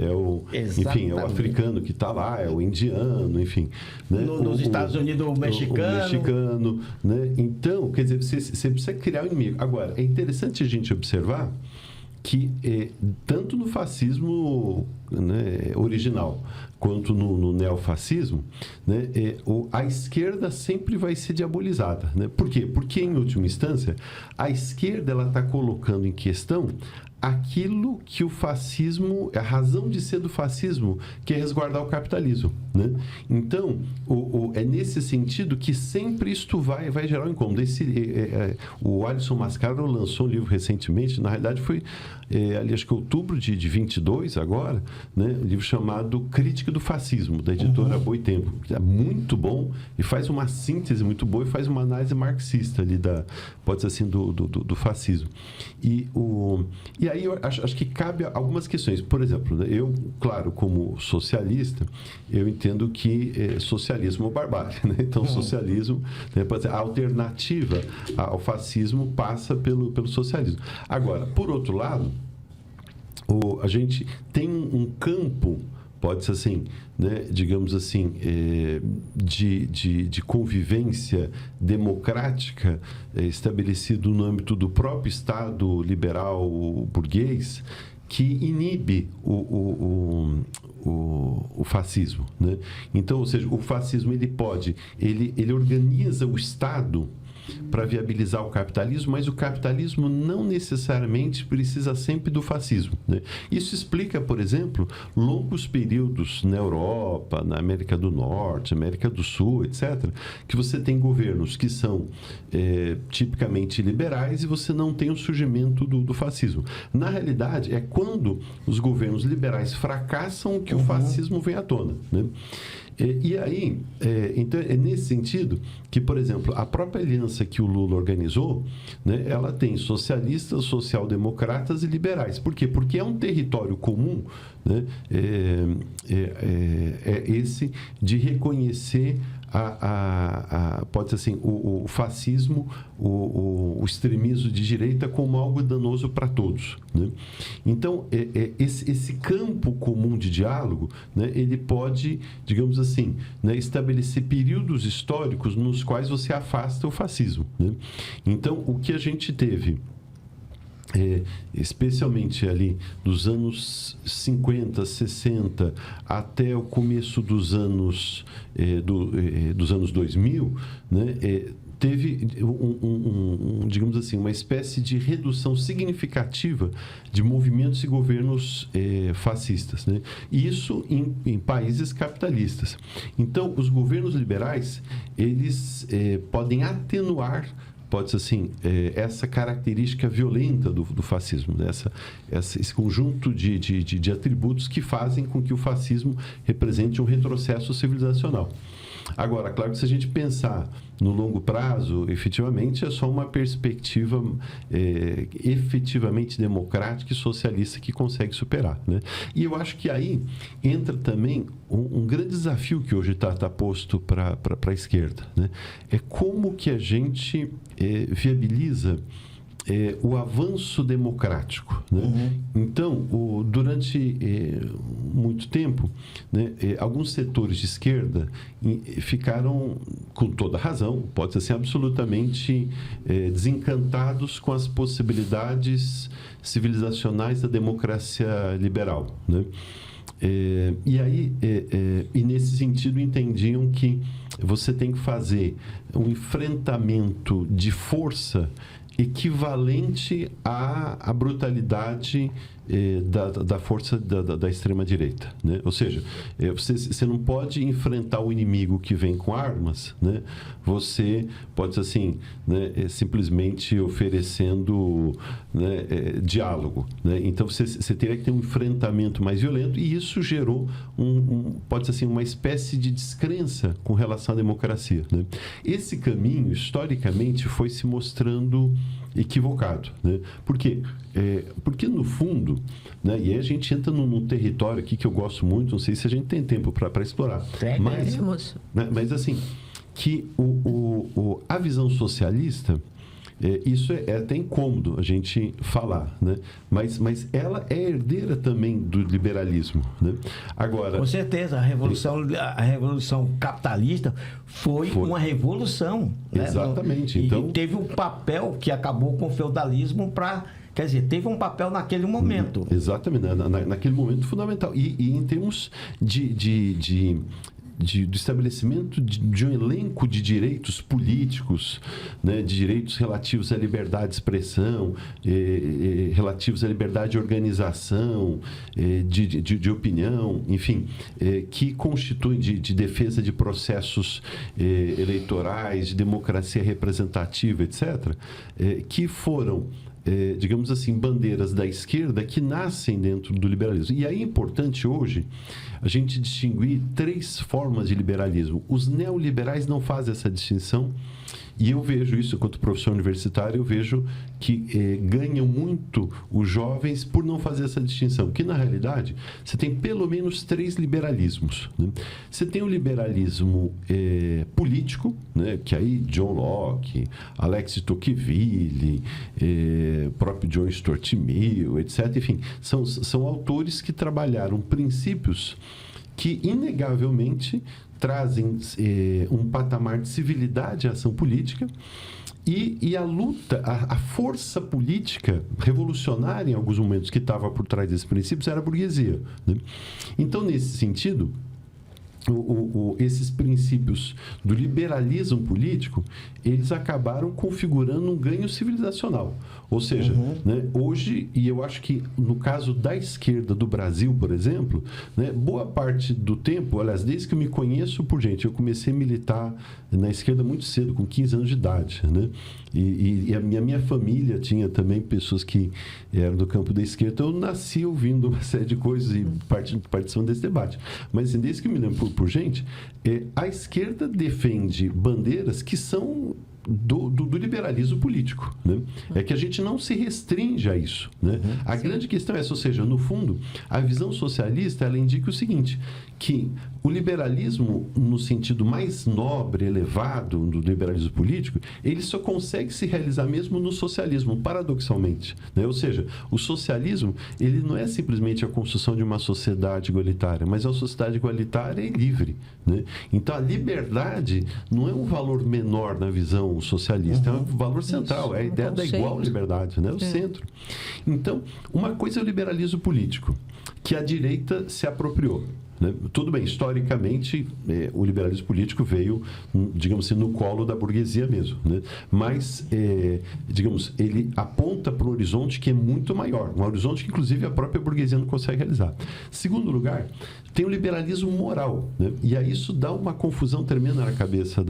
S3: Enfim, é o africano que está lá, é o indiano, enfim. Né?
S2: Nos Estados Unidos, o mexicano.
S3: O mexicano, né? Então, quer dizer, você precisa criar um inimigo. Agora, é interessante a gente observar que tanto no fascismo, né, original quanto no neofascismo, né, a esquerda sempre vai ser diabolizada. Né? Por quê? Porque, em última instância, a esquerda está colocando em questão aquilo que o fascismo, a razão de ser do fascismo, que é resguardar o capitalismo. Né? Então, é nesse sentido que sempre isto vai gerar um incômodo. O Alisson Mascaro lançou um livro recentemente, na realidade foi, ali acho que outubro de 22 agora, né? Um livro chamado Crítica do Fascismo, da editora Boitempo. É muito bom e faz uma síntese muito boa e faz uma análise marxista ali pode ser assim, do fascismo. E aí eu acho que cabe algumas questões. Por exemplo, né, eu, claro, como socialista, eu entendo que socialismo é barbárie. Né? Então, socialismo, né, pode ser, a alternativa ao fascismo passa pelo socialismo. Agora, por outro lado, a gente tem um campo, pode ser assim, né, digamos assim, de convivência democrática estabelecido no âmbito do próprio Estado liberal burguês, que inibe o fascismo. Né? Então, ou seja, o fascismo ele organiza o Estado para viabilizar o capitalismo, mas o capitalismo não necessariamente precisa sempre do fascismo. Né? Isso explica, por exemplo, longos períodos na Europa, na América do Norte, América do Sul, etc., que você tem governos que são tipicamente liberais e você não tem o surgimento do fascismo. Na realidade, é quando os governos liberais fracassam que o fascismo vem à tona. Né? E aí, então, é nesse sentido que, por exemplo, a própria aliança que o Lula organizou, né, ela tem socialistas, social-democratas e liberais. Por quê? Porque é um território comum, né, esse de reconhecer pode ser assim, o fascismo, o extremismo de direita como algo danoso para todos. Né? Então, esse campo comum de diálogo, né, ele pode, digamos assim, né, estabelecer períodos históricos nos quais você afasta o fascismo. Né? Então, o que a gente teve, especialmente ali dos anos 50, 60 até o começo dos anos 2000, né, teve digamos assim, uma espécie de redução significativa de movimentos e governos fascistas, né? E isso em países capitalistas. Então, os governos liberais, eles podem atenuar, pode-se assim, essa característica violenta do fascismo, né? Esse conjunto de atributos que fazem com que o fascismo represente um retrocesso civilizacional. Agora, claro que se a gente pensar no longo prazo, efetivamente é só uma perspectiva efetivamente democrática e socialista que consegue superar. Né? E eu acho que aí entra também um grande desafio que hoje está posto para a esquerda. Né? É como que a gente viabiliza o avanço democrático. Né? Então, durante muito tempo, né, alguns setores de esquerda ficaram, com toda razão, pode ser assim, absolutamente desencantados com as possibilidades civilizacionais da democracia liberal. Né? E aí, e nesse sentido, entendiam que você tem que fazer um enfrentamento de força equivalente à brutalidade da força da extrema-direita, né? Ou seja, você não pode enfrentar o inimigo que vem com armas, né? Você pode, assim, né, simplesmente oferecendo, né, diálogo, né? Então, você teria que ter um enfrentamento mais violento, e isso gerou, pode ser assim, uma espécie de descrença com relação à democracia, né? Esse caminho, historicamente, foi se mostrando equivocado, né? Por quê? Porque, no fundo, né, e aí a gente entra num território aqui que eu gosto muito, não sei se a gente tem tempo para explorar, mas assim, que a visão socialista, isso é até incômodo a gente falar, né? Mas ela é herdeira também do liberalismo, né? Agora,
S2: com certeza, a revolução capitalista foi uma revolução, né?
S3: Exatamente.
S2: E
S3: então,
S2: teve um papel que acabou com o feudalismo quer dizer, teve um papel naquele momento.
S3: Exatamente, naquele momento fundamental. E em termos do estabelecimento de um elenco de direitos políticos, né, de direitos relativos à liberdade de expressão, relativos à liberdade de organização, de opinião, enfim, que constituem de defesa de processos eleitorais, de democracia representativa, etc., que foram, digamos assim, bandeiras da esquerda que nascem dentro do liberalismo. E aí é importante hoje a gente distinguir 3 formas de liberalismo. Os neoliberais não fazem essa distinção, e eu vejo isso, enquanto professor universitário, eu vejo que ganham muito os jovens por não fazer essa distinção, que na realidade você tem pelo menos 3 liberalismos, né? Você tem o liberalismo político, né, que aí John Locke, Alex de Tocqueville, próprio John Stuart Mill, etc. Enfim, são autores que trabalharam princípios que inegavelmente trazem um patamar de civilidade à ação política, e a luta, a força política revolucionária em alguns momentos que estava por trás desses princípios era a burguesia, né? Então, nesse sentido, esses princípios do liberalismo político, eles acabaram configurando um ganho civilizacional. Ou seja, né, hoje, e eu acho que no caso da esquerda do Brasil, por exemplo, né, boa parte do tempo, aliás, desde que eu me conheço por gente, eu comecei a militar na esquerda muito cedo, com 15 anos de idade, né? E a minha família tinha também pessoas que eram do campo da esquerda, então eu nasci ouvindo uma série de coisas e participando desse debate. Mas assim, desde que eu me lembro por gente, a esquerda defende bandeiras que são do liberalismo político, né? É que a gente não se restringe a isso, né? A grande questão é essa, ou seja, no fundo, a visão socialista, ela indica o seguinte, que o liberalismo, no sentido mais nobre, elevado do liberalismo político, ele só consegue se realizar mesmo no socialismo, paradoxalmente, né? Ou seja, o socialismo, ele não é simplesmente a construção de uma sociedade igualitária, mas é uma sociedade igualitária e livre, né? Então, a liberdade não é um valor menor na visão socialista, é um valor central, é a ideia da igual liberdade, né? O centro. Então, uma coisa é o liberalismo político, que a direita se apropriou, né? Tudo bem, historicamente, o liberalismo político veio, digamos assim, no colo da burguesia mesmo, né? Mas, digamos, ele aponta para um horizonte que é muito maior, um horizonte que, inclusive, a própria burguesia não consegue realizar. Segundo lugar, tem o liberalismo moral, né? E aí isso dá uma confusão tremenda na cabeça,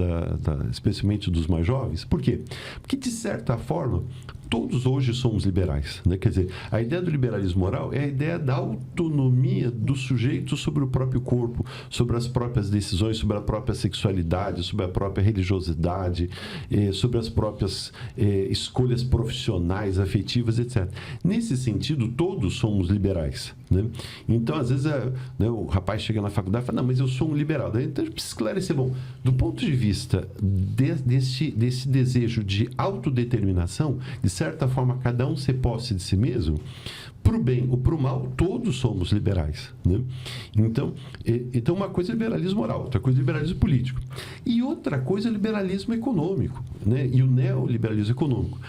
S3: especialmente dos mais jovens. Por quê? Porque, de certa forma, todos hoje somos liberais, né? Quer dizer, a ideia do liberalismo moral é a ideia da autonomia do sujeito sobre o próprio corpo, sobre as próprias decisões, sobre a própria sexualidade, sobre a própria religiosidade, sobre as próprias escolhas profissionais, afetivas, etc. Nesse sentido, todos somos liberais, né? Então, às vezes, né, o rapaz chega na faculdade e fala, não, mas eu sou um liberal. Então, a gente precisa esclarecer, bom, do ponto de vista desse desejo de autodeterminação, de certa forma, cada um ser posse de si mesmo, para o bem ou para o mal, todos somos liberais, né? Então, uma coisa é liberalismo moral, outra coisa é liberalismo político. E outra coisa é liberalismo econômico, né? E o neoliberalismo econômico.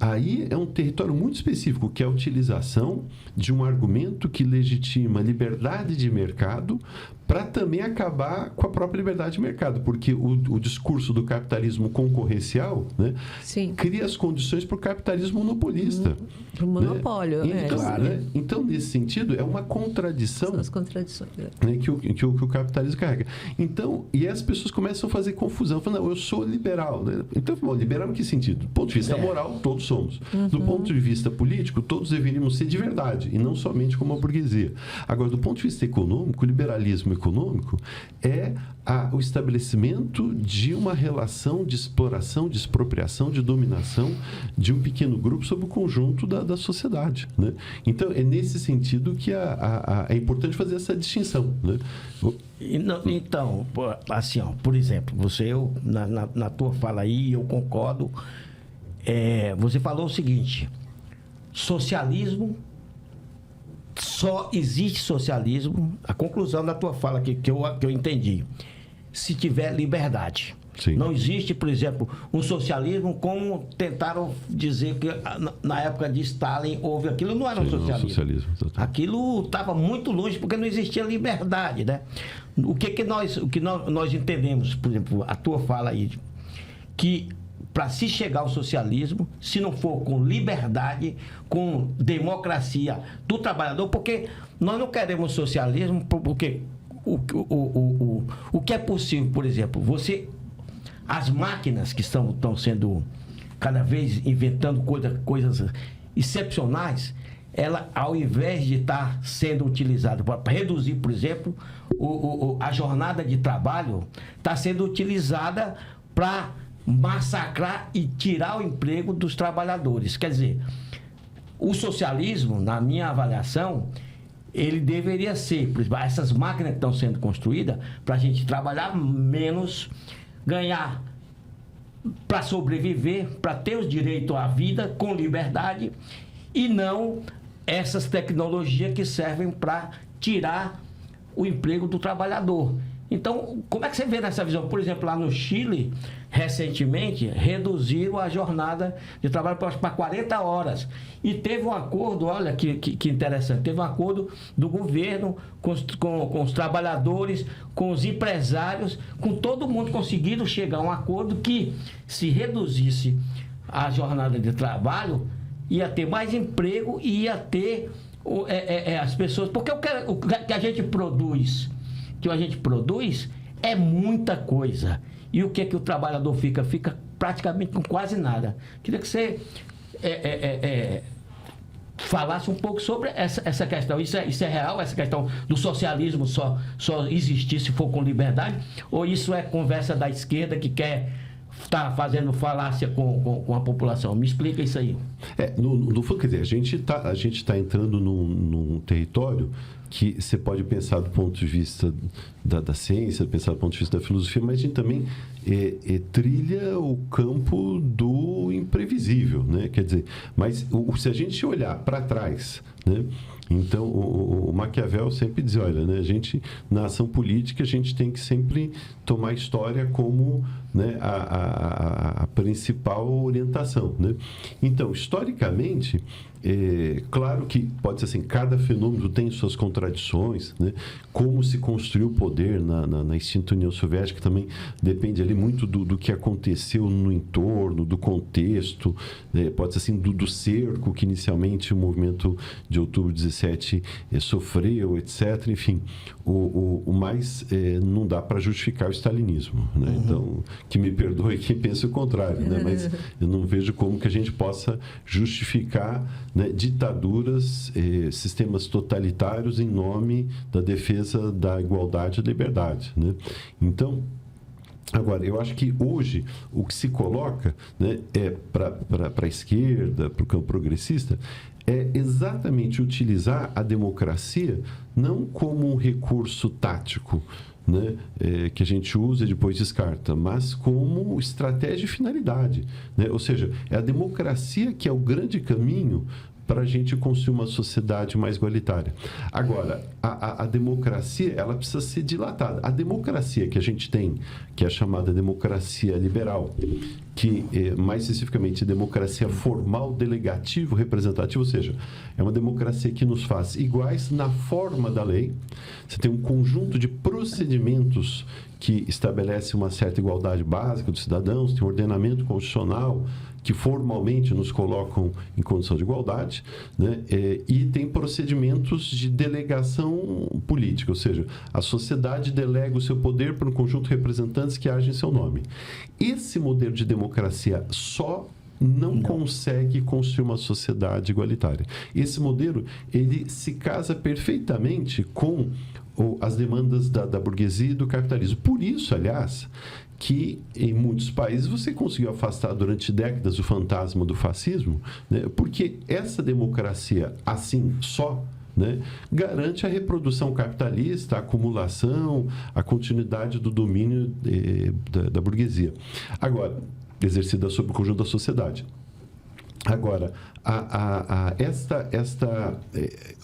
S3: Aí é um território muito específico, que é a utilização de um argumento que legitima liberdade de mercado para também acabar com a própria liberdade de mercado, porque o discurso do capitalismo concorrencial, né, cria as condições para o capitalismo monopolista.
S1: Para o monopólio,
S3: né? Então,
S1: claro.
S3: Né? Então, nesse sentido, é uma contradição.
S1: São as contradições.
S3: Né, que o capitalismo carrega. Então, e as pessoas começam a fazer confusão, falando, não, eu sou liberal. Né? Então, bom, liberal em que sentido? Do ponto de vista moral, todos somos. Do ponto de vista político, todos deveríamos ser de verdade, e não somente como a burguesia. Agora, do ponto de vista econômico, o liberalismo econômico é o estabelecimento de uma relação de exploração, de expropriação, de dominação de um pequeno grupo sobre o conjunto da sociedade. Né? Então, é nesse sentido que é importante fazer essa distinção. Né?
S2: Então, assim, ó, por exemplo, na tua fala aí, eu concordo, você falou o seguinte: socialismo, só existe socialismo, a conclusão da tua fala que eu entendi, se tiver liberdade.
S3: Sim.
S2: Não existe, por exemplo, um socialismo como tentaram dizer que na época de Stalin houve aquilo. Não era um socialismo. Aquilo estava muito longe porque não existia liberdade, né? O que nós entendemos, por exemplo, a tua fala aí, que para se chegar ao socialismo, se não for com liberdade, com democracia do trabalhador, porque nós não queremos socialismo, porque o que é possível, por exemplo, as máquinas que estão sendo cada vez inventando coisas excepcionais, ela, ao invés de estar sendo utilizada para reduzir, por exemplo, a jornada de trabalho, está sendo utilizada para massacrar e tirar o emprego dos trabalhadores. Quer dizer, o socialismo, na minha avaliação, ele deveria ser, por exemplo, essas máquinas que estão sendo construídas, para a gente trabalhar menos, ganhar para sobreviver, para ter o direito à vida com liberdade, e não essas tecnologias que servem para tirar o emprego do trabalhador. Então, como é que você vê nessa visão? Por exemplo, lá no Chile, recentemente, reduziram a jornada de trabalho para 40 horas. E teve um acordo, olha que interessante, teve um acordo do governo com os trabalhadores, com os empresários, com todo mundo conseguindo chegar a um acordo que, se reduzisse a jornada de trabalho, ia ter mais emprego e ia ter as pessoas... Porque o que a gente produz... é muita coisa. E o que o trabalhador fica? Fica praticamente com quase nada. Queria que você falasse um pouco sobre essa questão. Isso é real, essa questão do socialismo só existir se for com liberdade? Ou isso é conversa da esquerda que quer estar fazendo falácia com a população? Me explica isso aí.
S3: No fundo, quer dizer, a gente tá entrando num território que você pode pensar do ponto de vista da ciência, pensar do ponto de vista da filosofia, mas a gente também trilha o campo do imprevisível, né? Quer dizer, mas se a gente olhar para trás, né? Então, o Maquiavel sempre dizia, olha, né, na ação política, a gente tem que sempre tomar a história como, né, a principal orientação, né? Então, historicamente, claro que pode ser assim, cada fenômeno tem suas contradições, né? Como se construiu o poder na extinta União Soviética também depende ali muito do que aconteceu no entorno, do contexto, né? Pode ser assim, do cerco que inicialmente o movimento de outubro de 17 sofreu, etc. Enfim, mas não dá para justificar o stalinismo, né? Então, que me perdoe quem pensa o contrário, né? Mas eu não vejo como que a gente possa justificar, né, ditaduras, sistemas totalitários em nome da defesa da igualdade e da liberdade, né? Então, agora, eu acho que hoje o que se coloca, né, para a esquerda, para o campo progressista, é exatamente utilizar a democracia não como um recurso tático, né, que a gente usa e depois descarta, mas como estratégia e finalidade, né? Ou seja, é a democracia que é o grande caminho para a gente construir uma sociedade mais igualitária. Agora, a democracia, ela precisa ser dilatada. A democracia que a gente tem, que é a chamada democracia liberal, que mais especificamente democracia formal, delegativo, representativa, ou seja, é uma democracia que nos faz iguais na forma da lei. Você tem um conjunto de procedimentos que estabelece uma certa igualdade básica dos cidadãos, tem um ordenamento constitucional que formalmente nos colocam em condição de igualdade, né? E tem procedimentos de delegação política, ou seja, a sociedade delega o seu poder para um conjunto de representantes que agem em seu nome. Esse modelo de democracia só não consegue construir uma sociedade igualitária. Esse modelo, ele se casa perfeitamente com as demandas da burguesia e do capitalismo. Por isso, aliás, que em muitos países você conseguiu afastar durante décadas o fantasma do fascismo, né? Porque essa democracia, assim só, né, garante a reprodução capitalista, a acumulação, a continuidade do domínio da burguesia. Agora, exercida sobre o conjunto da sociedade. Agora,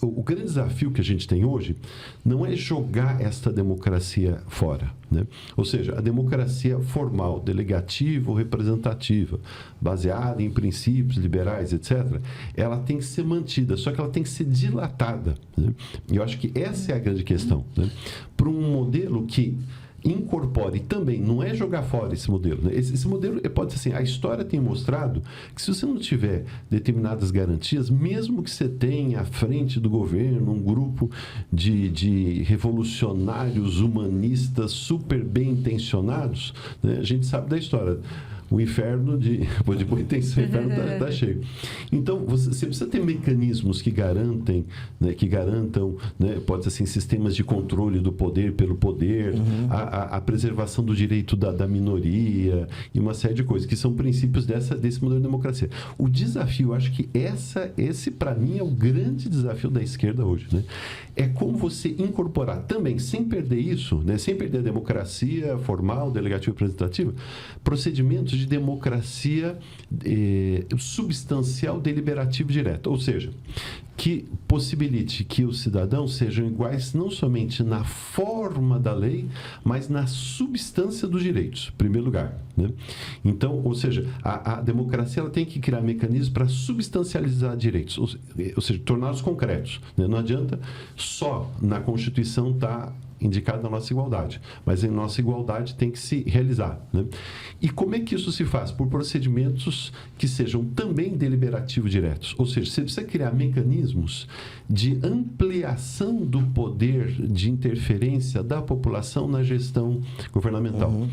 S3: o grande desafio que a gente tem hoje não é jogar esta democracia fora, né? Ou seja, a democracia formal, delegativa ou representativa, baseada em princípios liberais, etc., ela tem que ser mantida, só que ela tem que ser dilatada, né? E eu acho que essa é a grande questão, né? Para um modelo que incorpore também, não é jogar fora esse modelo, né? Esse modelo, pode ser assim, a história tem mostrado que se você não tiver determinadas garantias, mesmo que você tenha à frente do governo um grupo de revolucionários humanistas super bem intencionados, né? A gente sabe da história. O inferno de boa intenção, o inferno está cheio. Então, você precisa ter mecanismos que garantem, né, né, pode ser assim, sistemas de controle do poder pelo poder, a preservação do direito da minoria e uma série de coisas, que são princípios desse modelo de democracia. O desafio, acho que esse para mim é o grande desafio da esquerda hoje, né? É como você incorporar também, sem perder isso, né, sem perder a democracia formal, delegativa e representativa, procedimentos de democracia substancial, deliberativa e direta. Ou seja, que possibilite que os cidadãos sejam iguais não somente na forma da lei, mas na substância dos direitos, em primeiro lugar, né? Então, ou seja, a democracia ela tem que criar mecanismos para substancializar direitos, ou seja, torná-los concretos, né? Não adianta só na Constituição estar indicado a nossa igualdade, mas a nossa igualdade tem que se realizar, né? E como é que isso se faz? Por procedimentos que sejam também deliberativos diretos, ou seja, você precisa criar mecanismos de ampliação do poder de interferência da população na gestão governamental.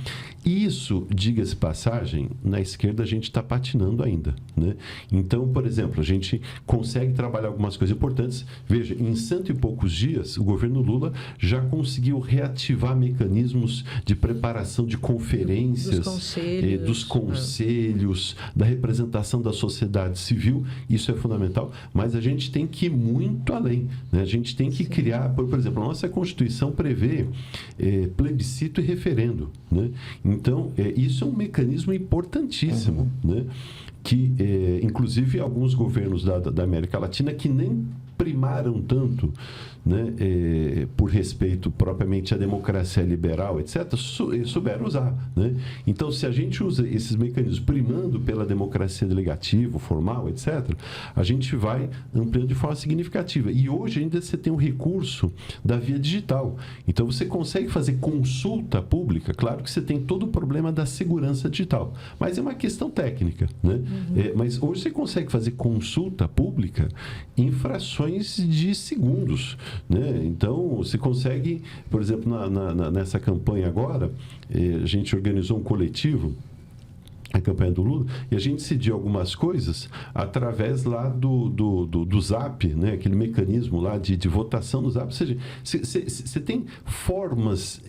S3: E isso, diga-se passagem, na esquerda a gente está patinando ainda, né? Então, por exemplo, a gente consegue trabalhar algumas coisas importantes. Veja, em 100 e poucos dias, o governo Lula já conseguiu reativar mecanismos de preparação de conferências, dos conselhos, da representação da sociedade civil. Isso é fundamental, mas a gente tem que ir muito além, né? A gente tem que criar, por exemplo, a nossa Constituição prevê plebiscito e referendo, né? Então, isso é um mecanismo importantíssimo, né? Que, inclusive, alguns governos da América Latina que nem primaram tanto, né, por respeito propriamente à democracia liberal, etc., souberam usar, né? Então, se a gente usa esses mecanismos primando pela democracia delegativa, formal, etc., a gente vai ampliando de forma significativa. E hoje ainda você tem um recurso da via digital. Então, você consegue fazer consulta pública. Claro que você tem todo o problema da segurança digital, mas é uma questão técnica, né? Mas hoje você consegue fazer consulta pública em frações de segundos, né? Então, você consegue, por exemplo, nessa campanha agora, a gente organizou um coletivo, a campanha do Lula, e a gente decidiu algumas coisas através lá do Zap, né? Aquele mecanismo lá de votação no Zap. Ou seja, você tem formas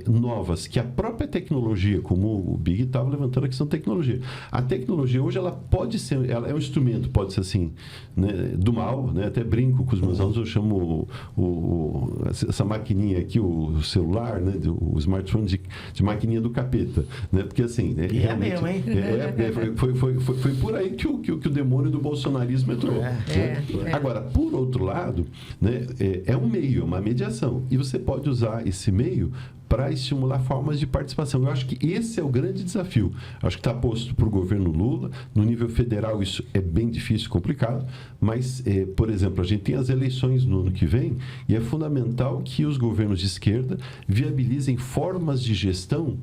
S3: novas que a própria tecnologia, como o Big estava levantando a questão da tecnologia. A tecnologia hoje ela pode ser, ela é um instrumento, pode ser assim, né, do mal, né? Até brinco com os meus alunos, eu chamo essa maquininha aqui, o celular, né, o smartphone de maquininha do capeta, né? Porque assim, realmente,
S2: mesmo, hein?
S3: Foi por aí que o demônio do bolsonarismo entrou. Né? Agora, por outro lado, né, é um meio, é uma mediação. E você pode usar esse meio para estimular formas de participação. Eu acho que esse é o grande desafio. Acho que está posto para o governo Lula. No nível federal, isso é bem difícil, complicado. Mas, por exemplo, a gente tem as eleições no ano que vem e é fundamental que os governos de esquerda viabilizem formas de gestão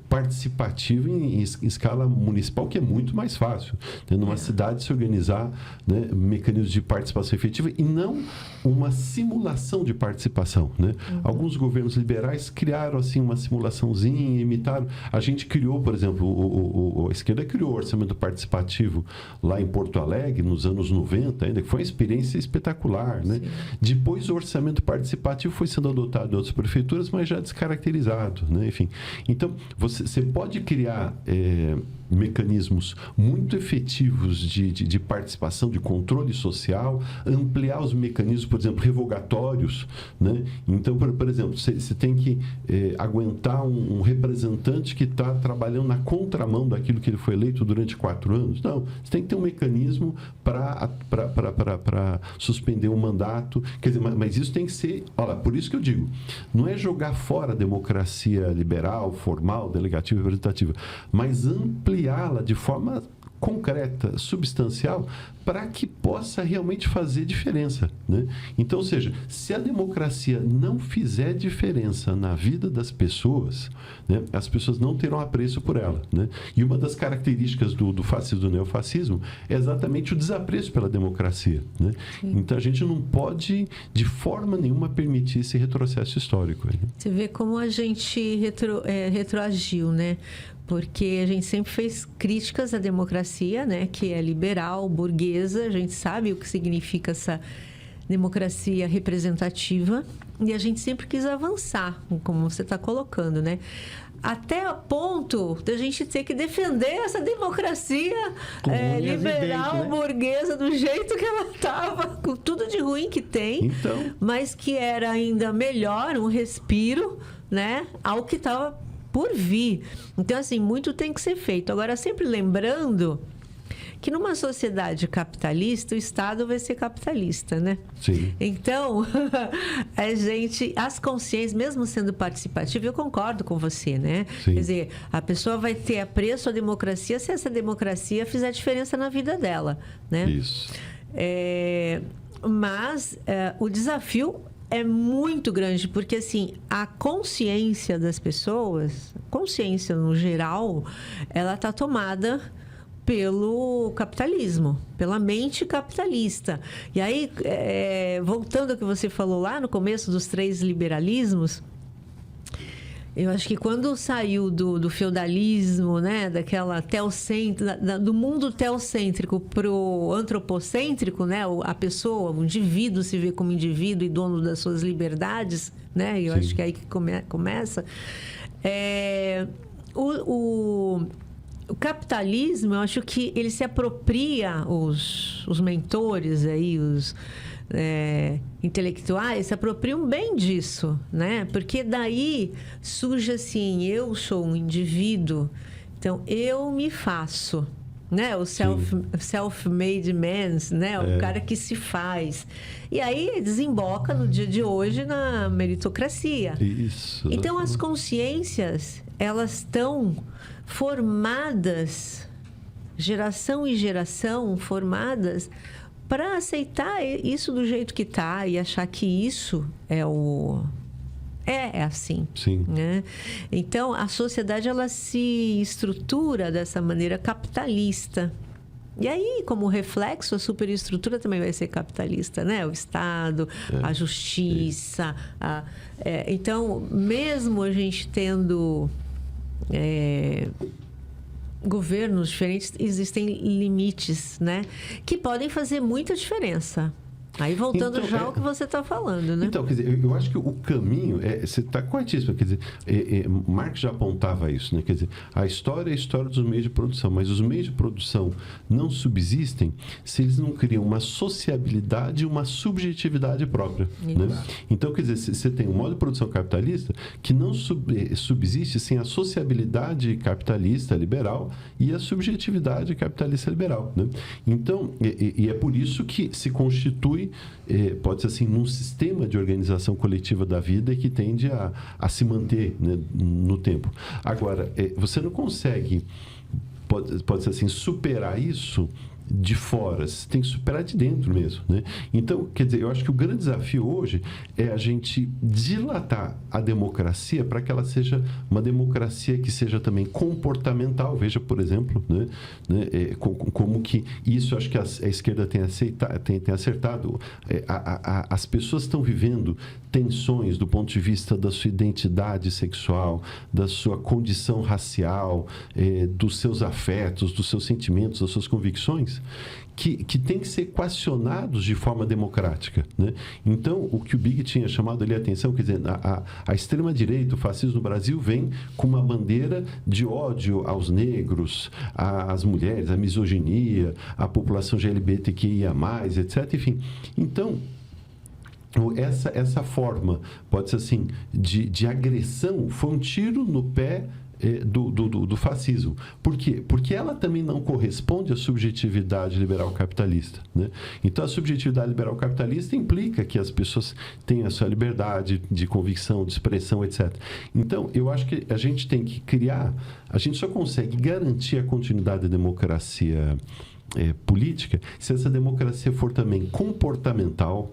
S3: participativa em escala municipal, que é muito mais fácil. Né? Numa cidade se organizar, né, mecanismos de participação efetiva e não uma simulação de participação. Né? Alguns governos liberais criaram assim uma simulaçãozinha, imitaram. A gente criou, por exemplo, a esquerda criou o orçamento participativo lá em Porto Alegre, nos anos 90 ainda, que foi uma experiência espetacular. Né? Depois o orçamento participativo foi sendo adotado em outras prefeituras, mas já descaracterizado. Né? Enfim, então, você pode criar mecanismos muito efetivos de participação, de controle social, ampliar os mecanismos, por exemplo, revogatórios. Né? Então, por exemplo, você tem que aguentar um representante que está trabalhando na contramão daquilo que ele foi eleito durante 4 anos. Não, você tem que ter um mecanismo para suspender um mandato. Quer dizer, mas isso tem que ser... Olha, por isso que eu digo, não é jogar fora a democracia liberal, formal, delegativa e representativa, mas ampliá-la de forma concreta, substancial, para que possa realmente fazer diferença. Né? Então, ou seja, se a democracia não fizer diferença na vida das pessoas, né, as pessoas não terão apreço por ela. Né? E uma das características do fascismo, do neofascismo, é exatamente o desapreço pela democracia. Né? Então, a gente não pode, de forma nenhuma, permitir esse retrocesso histórico. Né?
S1: Você vê como a gente retroagiu, né? Porque a gente sempre fez críticas à democracia, né, que é liberal, burguesa, a gente sabe o que significa essa democracia representativa, e a gente sempre quis avançar, como você está colocando, né? Até a ponto de a gente ter que defender essa democracia liberal, né? Burguesa, do jeito que ela estava, com tudo de ruim que tem, mas que era ainda melhor, um respiro, né, ao que estava por vir. Então, assim, muito tem que ser feito. Agora, sempre lembrando que numa sociedade capitalista, o Estado vai ser capitalista, né?
S3: Sim.
S1: Então, as consciências, mesmo sendo participativa, eu concordo com você, né?
S3: Sim.
S1: Quer dizer, a pessoa vai ter apreço à democracia se essa democracia fizer diferença na vida dela, né?
S3: Isso.
S1: Mas o desafio é muito grande, porque assim, a consciência das pessoas, consciência no geral, ela está tomada pelo capitalismo, pela mente capitalista. E aí, voltando ao que você falou lá no começo dos 3 liberalismos, eu acho que quando saiu do feudalismo, né, daquela do mundo teocêntrico para o antropocêntrico, né, a pessoa, o indivíduo se vê como indivíduo e dono das suas liberdades, né, eu acho que é aí que começa. O capitalismo, eu acho que ele se apropria, os mentores aí, os intelectuais se apropriam bem disso, né? Porque daí surge assim, eu sou um indivíduo, então eu me faço, né? O self-made man, né? O cara que se faz. E aí desemboca no dia de hoje na meritocracia.
S3: Isso.
S1: Então as consciências, elas estão formadas, geração e geração formadas para aceitar isso do jeito que está e achar que isso é assim.
S3: Sim.
S1: Né? Então, a sociedade ela se estrutura dessa maneira capitalista. E aí, como reflexo, a superestrutura também vai ser capitalista, né? O Estado, a justiça. Então, mesmo a gente tendo governos diferentes, existem limites, né? Que podem fazer muita diferença. Aí voltando
S3: Então,
S1: já ao que você está falando, né?
S3: Então, quer dizer, eu acho que o caminho, você está corretíssimo, quer dizer, Marx já apontava isso, né? Quer dizer, a história é a história dos meios de produção, mas os meios de produção não subsistem se eles não criam uma sociabilidade e uma subjetividade própria, né? Então, quer dizer, você tem um modo de produção capitalista que não subsiste sem a sociabilidade capitalista liberal e a subjetividade capitalista liberal, né? Então, e é por isso que se constitui, pode ser assim, num sistema de organização coletiva da vida que tende a se manter, né, no tempo. Agora, você não consegue, pode ser assim, superar isso de fora, você tem que superar de dentro mesmo, né? Então, quer dizer, eu acho que o grande desafio hoje é a gente dilatar a democracia para que ela seja uma democracia que seja também comportamental. Veja, por exemplo, né, como que isso, acho que a esquerda tem acertado. As pessoas estão vivendo tensões do ponto de vista da sua identidade sexual, da sua condição racial, dos seus afetos, dos seus sentimentos, das suas convicções, que tem que ser equacionados de forma democrática, né? Então, o que o Big tinha chamado ali a atenção, quer dizer, a extrema-direita, o fascismo no Brasil, vem com uma bandeira de ódio aos negros, às mulheres, à misoginia, à população LGBTQIA+, etc. Enfim, então, essa forma, pode ser assim, de agressão, foi um tiro no pé do fascismo. Por quê? Porque ela também não corresponde à subjetividade liberal capitalista, né? Então, a subjetividade liberal capitalista implica que as pessoas tenham a sua liberdade de convicção, de expressão, etc. Então, eu acho que a gente tem que criar, a gente só consegue garantir a continuidade da democracia política se essa democracia for também comportamental,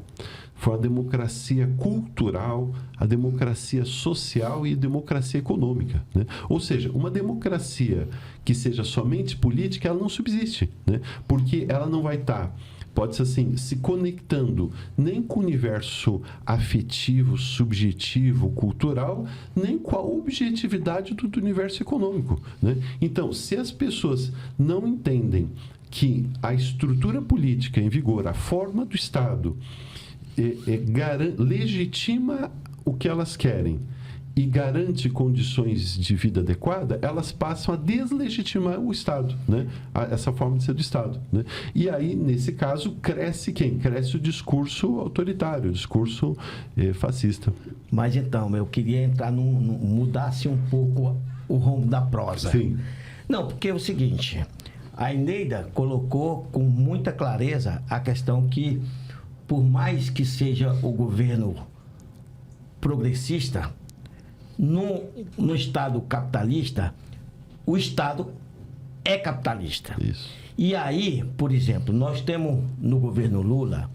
S3: for a democracia cultural, a democracia social e a democracia econômica, né? Ou seja, uma democracia que seja somente política, ela não subsiste, né? Porque ela não vai estar, pode ser assim, se conectando nem com o universo afetivo, subjetivo, cultural, nem com a objetividade do universo econômico, né? Então, se as pessoas não entendem que a estrutura política em vigor, a forma do Estado, legitima o que elas querem e garante condições de vida adequada, elas passam a deslegitimar o Estado, né? Essa forma de ser do Estado, né? E aí, nesse caso, cresce quem? Cresce o discurso autoritário, o discurso fascista.
S2: Mas então, eu queria entrar mudasse um pouco o rumo da prosa.
S3: Sim.
S2: Não, porque é o seguinte, a Eneida colocou com muita clareza a questão que, por mais que seja o governo progressista, no Estado capitalista, o Estado é capitalista.
S3: Isso.
S2: E aí, por exemplo, nós temos no governo Lula,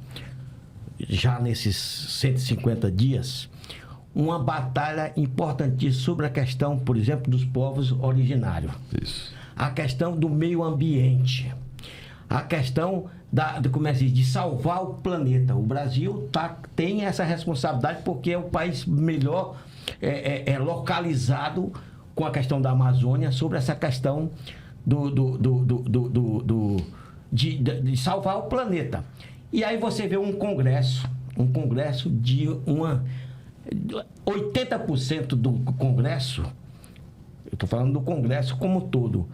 S2: já nesses 150 dias, uma batalha importantíssima sobre a questão, por exemplo, dos povos originários.
S3: Isso.
S2: A questão do meio ambiente. A questão de salvar o planeta. O Brasil tem essa responsabilidade porque é o país melhor localizado com a questão da Amazônia sobre essa questão de salvar o planeta. E aí você vê um congresso de 80% do congresso, eu estou falando do congresso como um todo,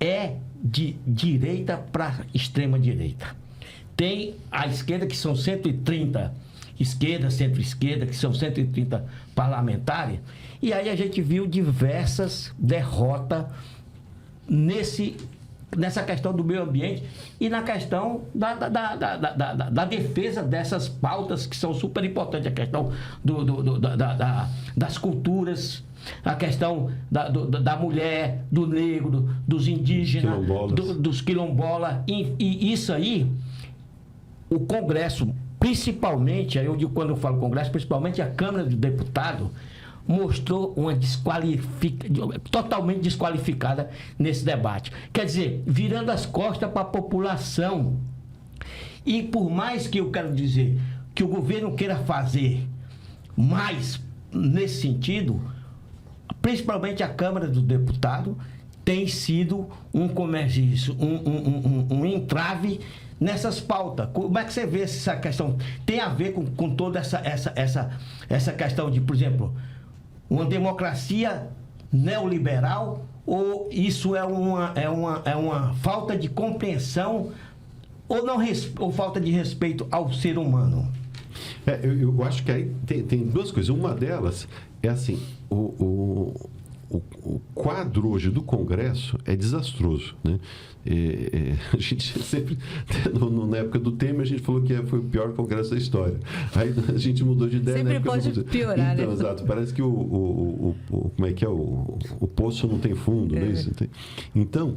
S2: é de direita para extrema direita. Tem a esquerda, que são 130 esquerda, centro-esquerda, que são 130 parlamentares, e aí a gente viu diversas derrotas nessa questão do meio ambiente e na questão da defesa dessas pautas que são super importantes, a questão das culturas, a questão da mulher, do negro, dos indígenas, dos quilombolas, e isso aí, o Congresso, principalmente, aí eu digo, quando eu falo Congresso, principalmente a Câmara dos Deputados, mostrou uma totalmente desqualificada nesse debate. Quer dizer, virando as costas para a população. E por mais que eu quero dizer que o governo queira fazer mais nesse sentido, principalmente a Câmara dos Deputados tem sido um entrave nessas pautas. Como é que você vê essa questão? Tem a ver com toda essa questão de, por exemplo, uma democracia neoliberal, ou isso é uma falta de compreensão ou falta de respeito ao ser humano?
S3: Eu acho que aí tem duas coisas. Uma delas é assim, o quadro hoje do Congresso é desastroso, né? A gente sempre, na época do Temer, a gente falou que foi o pior Congresso da história. Aí a gente mudou de ideia.
S1: Sempre pode piorar,
S3: então,
S1: né?
S3: Exato. Parece que como é que é? O poço não tem fundo, né? Então,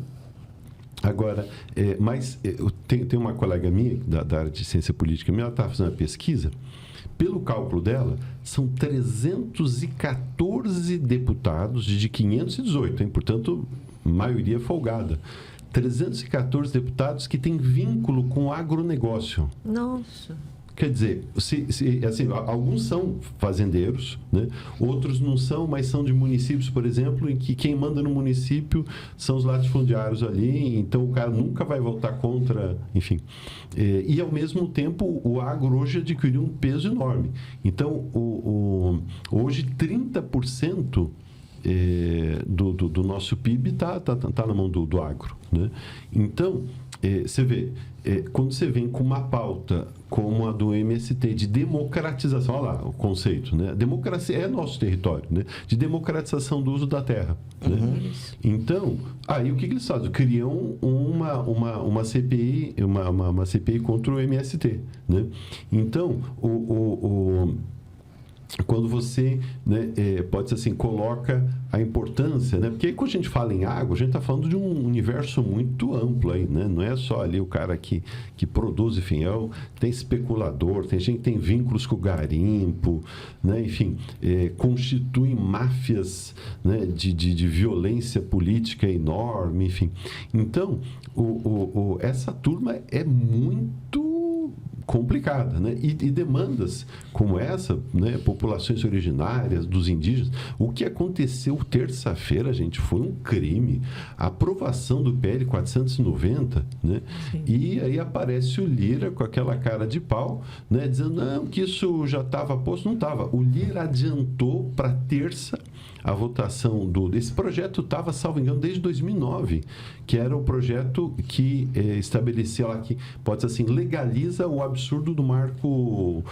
S3: agora, mas tem uma colega minha da área de ciência política, ela estava fazendo uma pesquisa. Pelo cálculo dela, são 314 deputados de 518, hein? Portanto, maioria folgada. 314 deputados que têm vínculo com o agronegócio.
S1: Nossa.
S3: Quer dizer, assim, alguns são fazendeiros, né? Outros não são, mas são de municípios, por exemplo, em que quem manda no município são os latifundiários ali, então o cara nunca vai votar contra, enfim. E, ao mesmo tempo, o agro hoje adquiriu um peso enorme. Então, hoje, 30% do nosso PIB está na mão do agro, né? Então, você vê, quando você vem com uma pauta como a do MST, de democratização, olha lá o conceito, né? Democracia é nosso território, né? De democratização do uso da terra, né? Então, aí o que eles fazem? Criam uma CPI, uma CPI contra o MST, né? Então, quando você, né, pode ser assim, coloca a importância, né? Porque aí, quando a gente fala em água, a gente está falando de um universo muito amplo aí, né? Não é só ali o cara que produz, enfim, tem especulador, tem gente que tem vínculos com o garimpo, né? Enfim, constituem máfias, né, de violência política enorme, enfim. Então, essa turma é muito complicada, né? E demandas como essa, né? Populações originárias, dos indígenas. O que aconteceu terça-feira, gente, foi um crime. A aprovação do PL 490, né? Sim. E aí aparece o Lira com aquela cara de pau, né? Dizendo, não, que isso já estava posto. Não estava. O Lira adiantou para terça a votação desse projeto. Estava, salvo engano, desde 2009, que era o projeto que estabelecia lá, que pode ser assim, legaliza o absurdo do marco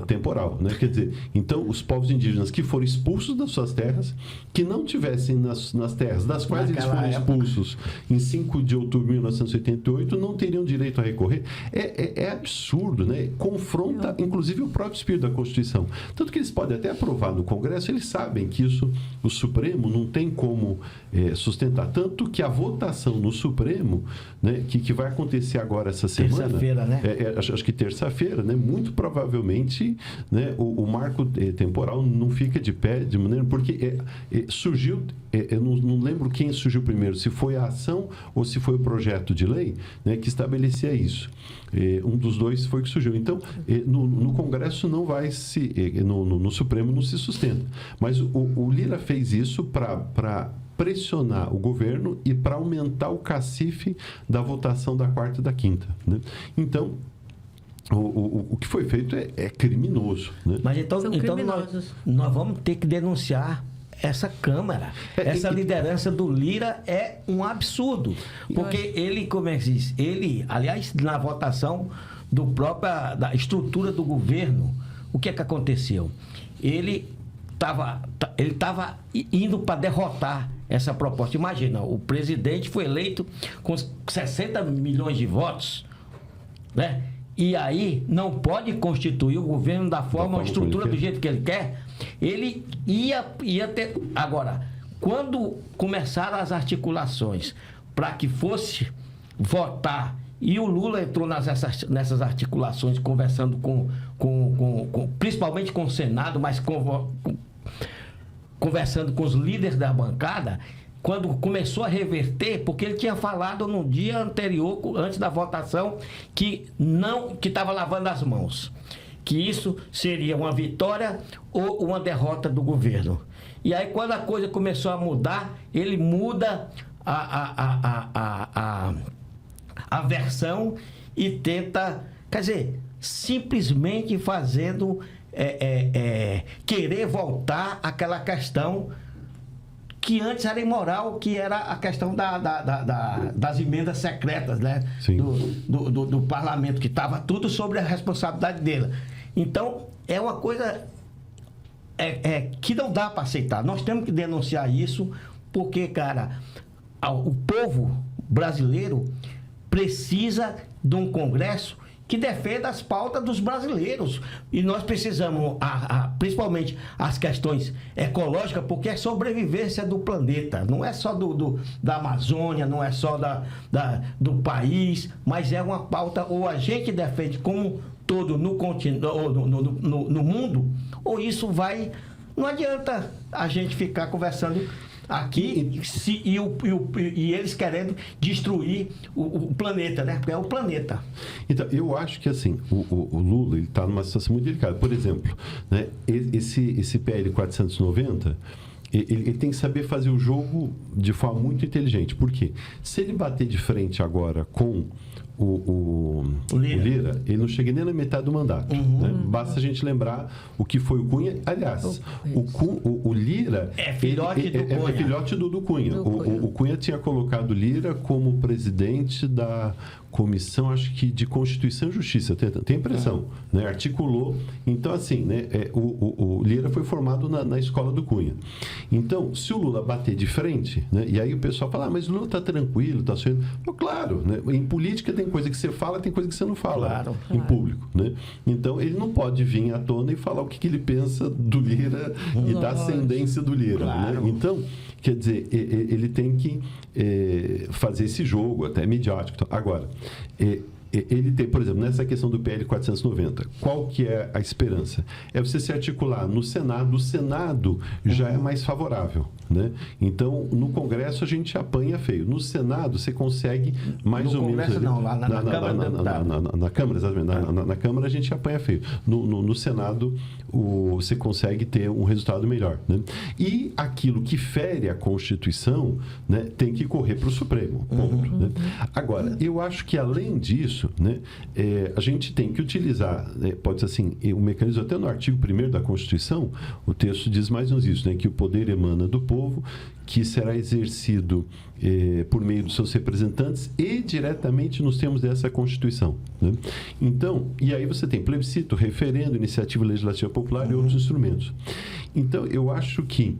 S3: temporal, né? Quer dizer, então, os povos indígenas que foram expulsos das suas terras, que não tivessem nas terras das quais eles foram expulsos em 5 de outubro de 1988, não teriam direito a recorrer. É absurdo, né? Confronta, inclusive, o próprio espírito da Constituição. Tanto que eles podem até aprovar no Congresso, eles sabem que isso, o Supremo não tem como sustentar. Tanto que a votação no Supremo, né, que vai acontecer agora essa semana...
S2: Terça-feira, né?
S3: Acho que terça-feira, né? Muito provavelmente, né, o marco temporal não fica de pé de maneira... Porque surgiu... eu não lembro quem surgiu primeiro, se foi a ação ou se foi o projeto de lei, né, que estabelecia isso. Um dos dois foi que surgiu. Então, no Congresso não vai se... no Supremo não se sustenta. Mas o Lira fez isso para pressionar o governo e para aumentar o cacife da votação da quarta e da quinta, né? Então, o que foi feito é criminoso, né?
S2: Mas então nós vamos ter que denunciar essa Câmara. Essa liderança do Lira é um absurdo. Porque ele, como é que diz? Ele, aliás, na votação da estrutura do governo, o que é que aconteceu? Ele estava indo para derrotar essa proposta. Imagina, o presidente foi eleito com 60 milhões de votos, né? E aí não pode constituir o governo da forma, a estrutura do jeito que ele quer. Ele ia ter... Agora, quando começaram as articulações para que fosse votar, e o Lula entrou nessas articulações, conversando principalmente com o Senado, mas conversando com os líderes da bancada, quando começou a reverter, porque ele tinha falado no dia anterior, antes da votação, que estava lavando as mãos, que isso seria uma vitória ou uma derrota do governo. E aí, quando a coisa começou a mudar, ele muda a versão e tenta, quer dizer, simplesmente fazendo querer voltar àquela questão que antes era imoral, que era a questão das emendas secretas, né? Do parlamento, que estava tudo sobre a responsabilidade dele. Então, é uma coisa que não dá para aceitar. Nós temos que denunciar isso, porque, cara, o povo brasileiro precisa de um Congresso que defenda as pautas dos brasileiros. E nós precisamos, principalmente as questões ecológicas, porque é sobrevivência do planeta. Não é só da Amazônia, não é só do país, mas é uma pauta, ou a gente defende como todo no continente, ou no mundo, ou isso vai... Não adianta a gente ficar conversando aqui e eles querendo destruir o planeta, né? Porque é o planeta.
S3: Então, eu acho que, assim, o Lula está numa situação muito delicada. Por exemplo, né, esse PL 490, ele tem que saber fazer o jogo de forma muito inteligente. Por quê? Se ele bater de frente agora com o Lira, ele não chega nem na metade do mandato. Né? Basta a gente lembrar o que foi o Cunha. Aliás, o Lira
S2: é filhote do Cunha.
S3: É filhote do Cunha. O Cunha tinha colocado Lira como presidente da Comissão, acho que de Constituição e Justiça, tem impressão, né? Articulou. Então, assim, né? O Lira foi formado na escola do Cunha. Então, se o Lula bater de frente, né? E aí o pessoal fala, mas o Lula está tranquilo, está sendo... Claro, né? Em política tem coisa que você fala, tem coisa que você não fala em público, né? Então, ele não pode vir à tona e falar o que ele pensa do Lira e da ascendência do Lira, né? Então, quer dizer, ele tem que fazer esse jogo até midiático. Agora, ele tem, por exemplo, nessa questão do PL 490, qual que é a esperança? É você se articular no Senado. O Senado já é mais favorável, né? Então, no Congresso a gente apanha feio. No Senado você consegue mais ou menos... Na Câmara, exatamente. Na Câmara a gente apanha feio. No Senado você consegue ter um resultado melhor, né? E aquilo que fere a Constituição, né, tem que correr para o Supremo, ponto, né? Agora, eu acho que além disso, né, a gente tem que utilizar, pode ser assim, o mecanismo, até no artigo 1º da Constituição, o texto diz mais ou menos isso, né, que o poder emana do povo, que será exercido por meio dos seus representantes e diretamente nos termos dessa Constituição, né? Então, e aí você tem plebiscito, referendo, iniciativa legislativa popular e outros instrumentos. Então, eu acho que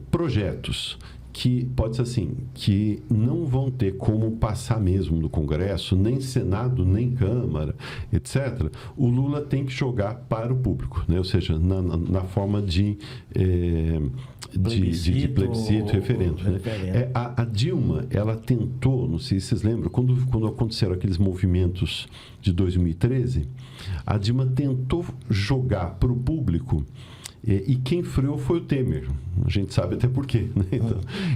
S3: projetos que, pode ser assim, que não vão ter como passar mesmo no Congresso, nem Senado, nem Câmara, etc., o Lula tem que jogar para o público, né? Ou seja, na forma de plebiscito, referendo. Né? A Dilma, ela tentou, não sei se vocês lembram, quando aconteceram aqueles movimentos de 2013, a Dilma tentou jogar para o público. E quem freou foi o Temer. A gente sabe até por quê, né?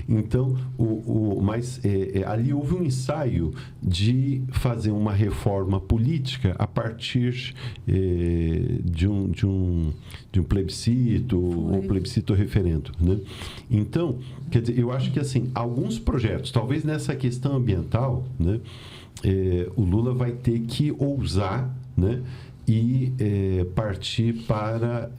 S3: Então, mas ali houve um ensaio de fazer uma reforma política a partir de um plebiscito ou plebiscito referendo, né? Então, quer dizer, eu acho que assim, alguns projetos, talvez nessa questão ambiental, né, o Lula vai ter que ousar, né, e partir para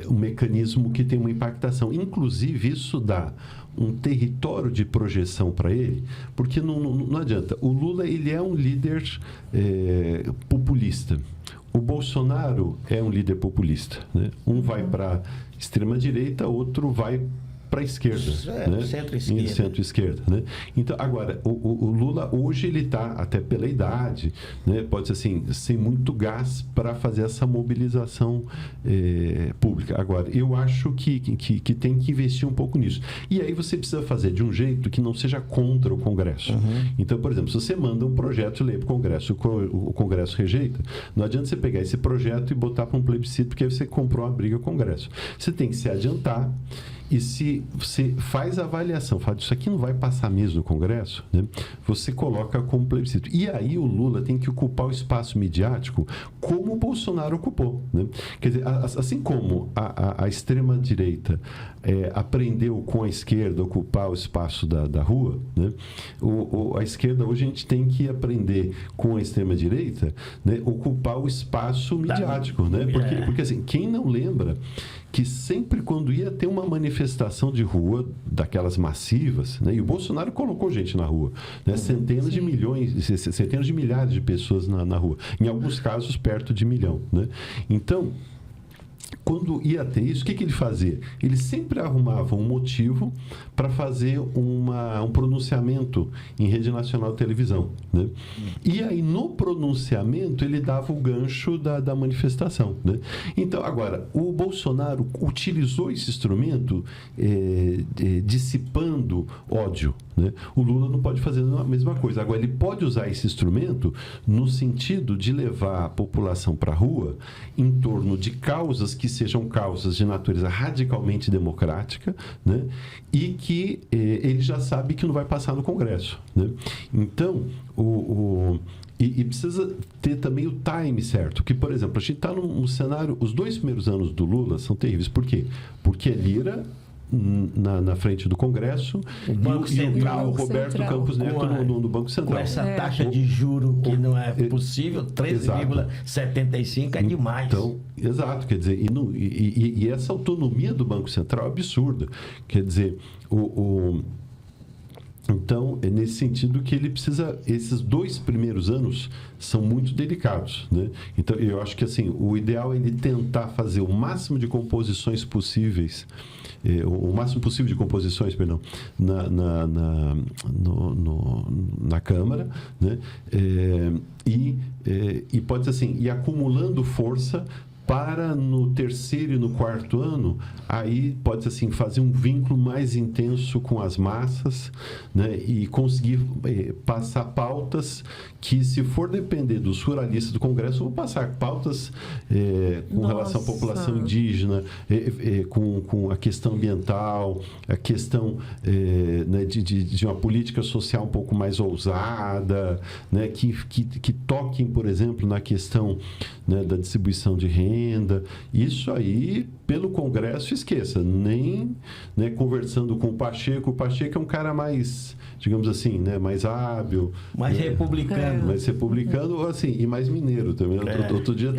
S3: um mecanismo que tem uma impactação. Inclusive, isso dá um território de projeção para ele, porque não adianta. O Lula, ele é um líder populista. O Bolsonaro é um líder populista, né? Um vai para a extrema-direita, outro vai para a esquerda, né? Centro-esquerda, né? Então, agora, o Lula hoje ele está, até pela idade, né, pode ser assim, sem muito gás para fazer essa mobilização pública. Agora, eu acho que tem que investir um pouco nisso. E aí você precisa fazer de um jeito que não seja contra o Congresso. Então, por exemplo, se você manda um projeto e lê para o Congresso, o Congresso rejeita, não adianta você pegar esse projeto e botar para um plebiscito, porque aí você comprou uma briga com o Congresso. Você tem que se adiantar E se você faz a avaliação, fala, isso aqui não vai passar mesmo no Congresso, né? Você coloca como plebiscito. E aí o Lula tem que ocupar o espaço midiático como o Bolsonaro ocupou, né? Quer dizer, assim como a extrema-direita aprendeu com a esquerda a ocupar o espaço da rua, né? A esquerda hoje a gente tem que aprender com a extrema-direita, né? Ocupar o espaço midiático, né? Porque assim, quem não lembra que sempre quando ia ter uma manifestação de rua, daquelas massivas, né? E o Bolsonaro colocou gente na rua, né? Centenas de milhões, centenas de milhares de pessoas na rua, em alguns casos perto de 1 milhão, né? Então, quando ia ter isso, o que ele fazia? Ele sempre arrumava um motivo para fazer um pronunciamento em rede nacional de televisão, né? E aí, no pronunciamento, ele dava o gancho da manifestação, né? Então, agora, o Bolsonaro utilizou esse instrumento dissipando ódio, né? O Lula não pode fazer a mesma coisa. Agora, ele pode usar esse instrumento no sentido de levar a população para a rua em torno de causas que sejam causas de natureza radicalmente democrática, né? E que ele já sabe que não vai passar no Congresso, né? Então, e precisa ter também o time certo. Que, por exemplo, a gente está num cenário... Os 2 primeiros anos do Lula são terríveis. Por quê? Porque é Lira na frente do Congresso
S2: o Banco Central,
S3: e o Roberto Campos Neto no Banco Central.
S2: Com essa taxa de juro que não é possível, 13,75 é demais.
S3: Então, exato, quer dizer, e essa autonomia do Banco Central é absurda. Quer dizer, então, é nesse sentido que ele precisa... Esses 2 primeiros anos são muito delicados, né? Então, eu acho que assim, o ideal é ele tentar fazer o máximo de composições possíveis, o máximo possível de composições, perdão, na Câmara, né? E pode ser assim, ir acumulando força para no 3º e no 4º ano, aí pode assim, fazer um vínculo mais intenso com as massas, né? E conseguir passar pautas que, se for depender dos ruralistas do Congresso, vão passar pautas com relação à população indígena, com a questão ambiental, a questão né, de uma política social um pouco mais ousada, né? Que toquem, por exemplo, na questão, né, da distribuição de renda. Isso aí, pelo Congresso, esqueça. Nem, né, conversando com o Pacheco é um cara mais, digamos assim, né, mais hábil.
S2: Mais republicano.
S3: Mais republicano, assim, e mais mineiro também. Outro dia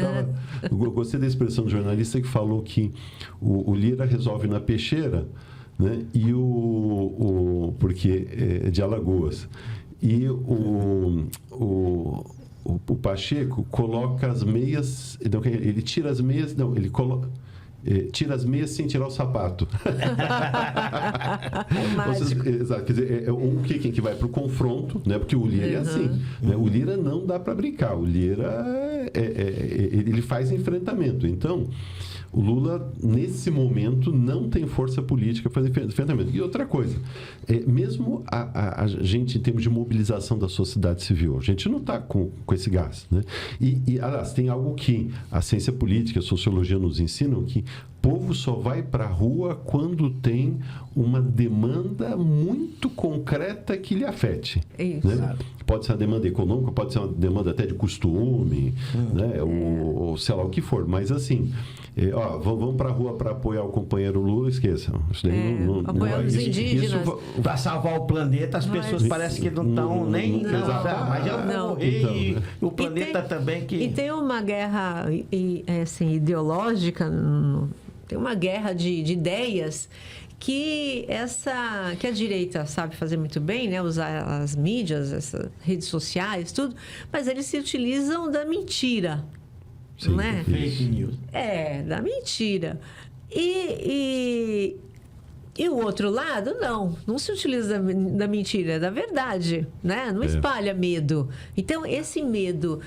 S3: eu gostei da expressão do jornalista que falou que o Lira resolve na peixeira, né, e porque é de Alagoas. E o Pacheco coloca as meias... Não, ele tira as meias... Não, ele coloca... tira as meias sem tirar o sapato. Exato, quer dizer, quem que vai para o confronto, né? Porque o Lira é assim, né? O Lira não dá para brincar, o Lira ele faz enfrentamento. Então, o Lula, nesse momento, não tem força política para fazer enfrentamento. E outra coisa, mesmo a gente, em termos de mobilização da sociedade civil, a gente não está com esse gás, né? Aliás, tem algo que a ciência política, a sociologia nos ensinam, que povo só vai para a rua quando tem uma demanda muito concreta que lhe afete. Isso. Né? Pode ser uma demanda econômica, pode ser uma demanda até de costume, né? Ou sei lá o que for. Mas assim, vamos para a rua para apoiar o companheiro Lula, esqueçam. Isso daí
S1: apoiar os indígenas.
S2: Para salvar o planeta, as pessoas parecem que não estão nem... Mas ela vai morrer e o planeta também que...
S1: E tem uma guerra assim, ideológica... Tem uma guerra de ideias que a direita sabe fazer muito bem, né? Usar as mídias, essas redes sociais, tudo, mas eles se utilizam da mentira.
S3: Sim,
S1: não é?
S2: Fake news.
S1: Da mentira. E o outro lado, não se utiliza da mentira, é da verdade, né? Não espalha medo. Então, esse medo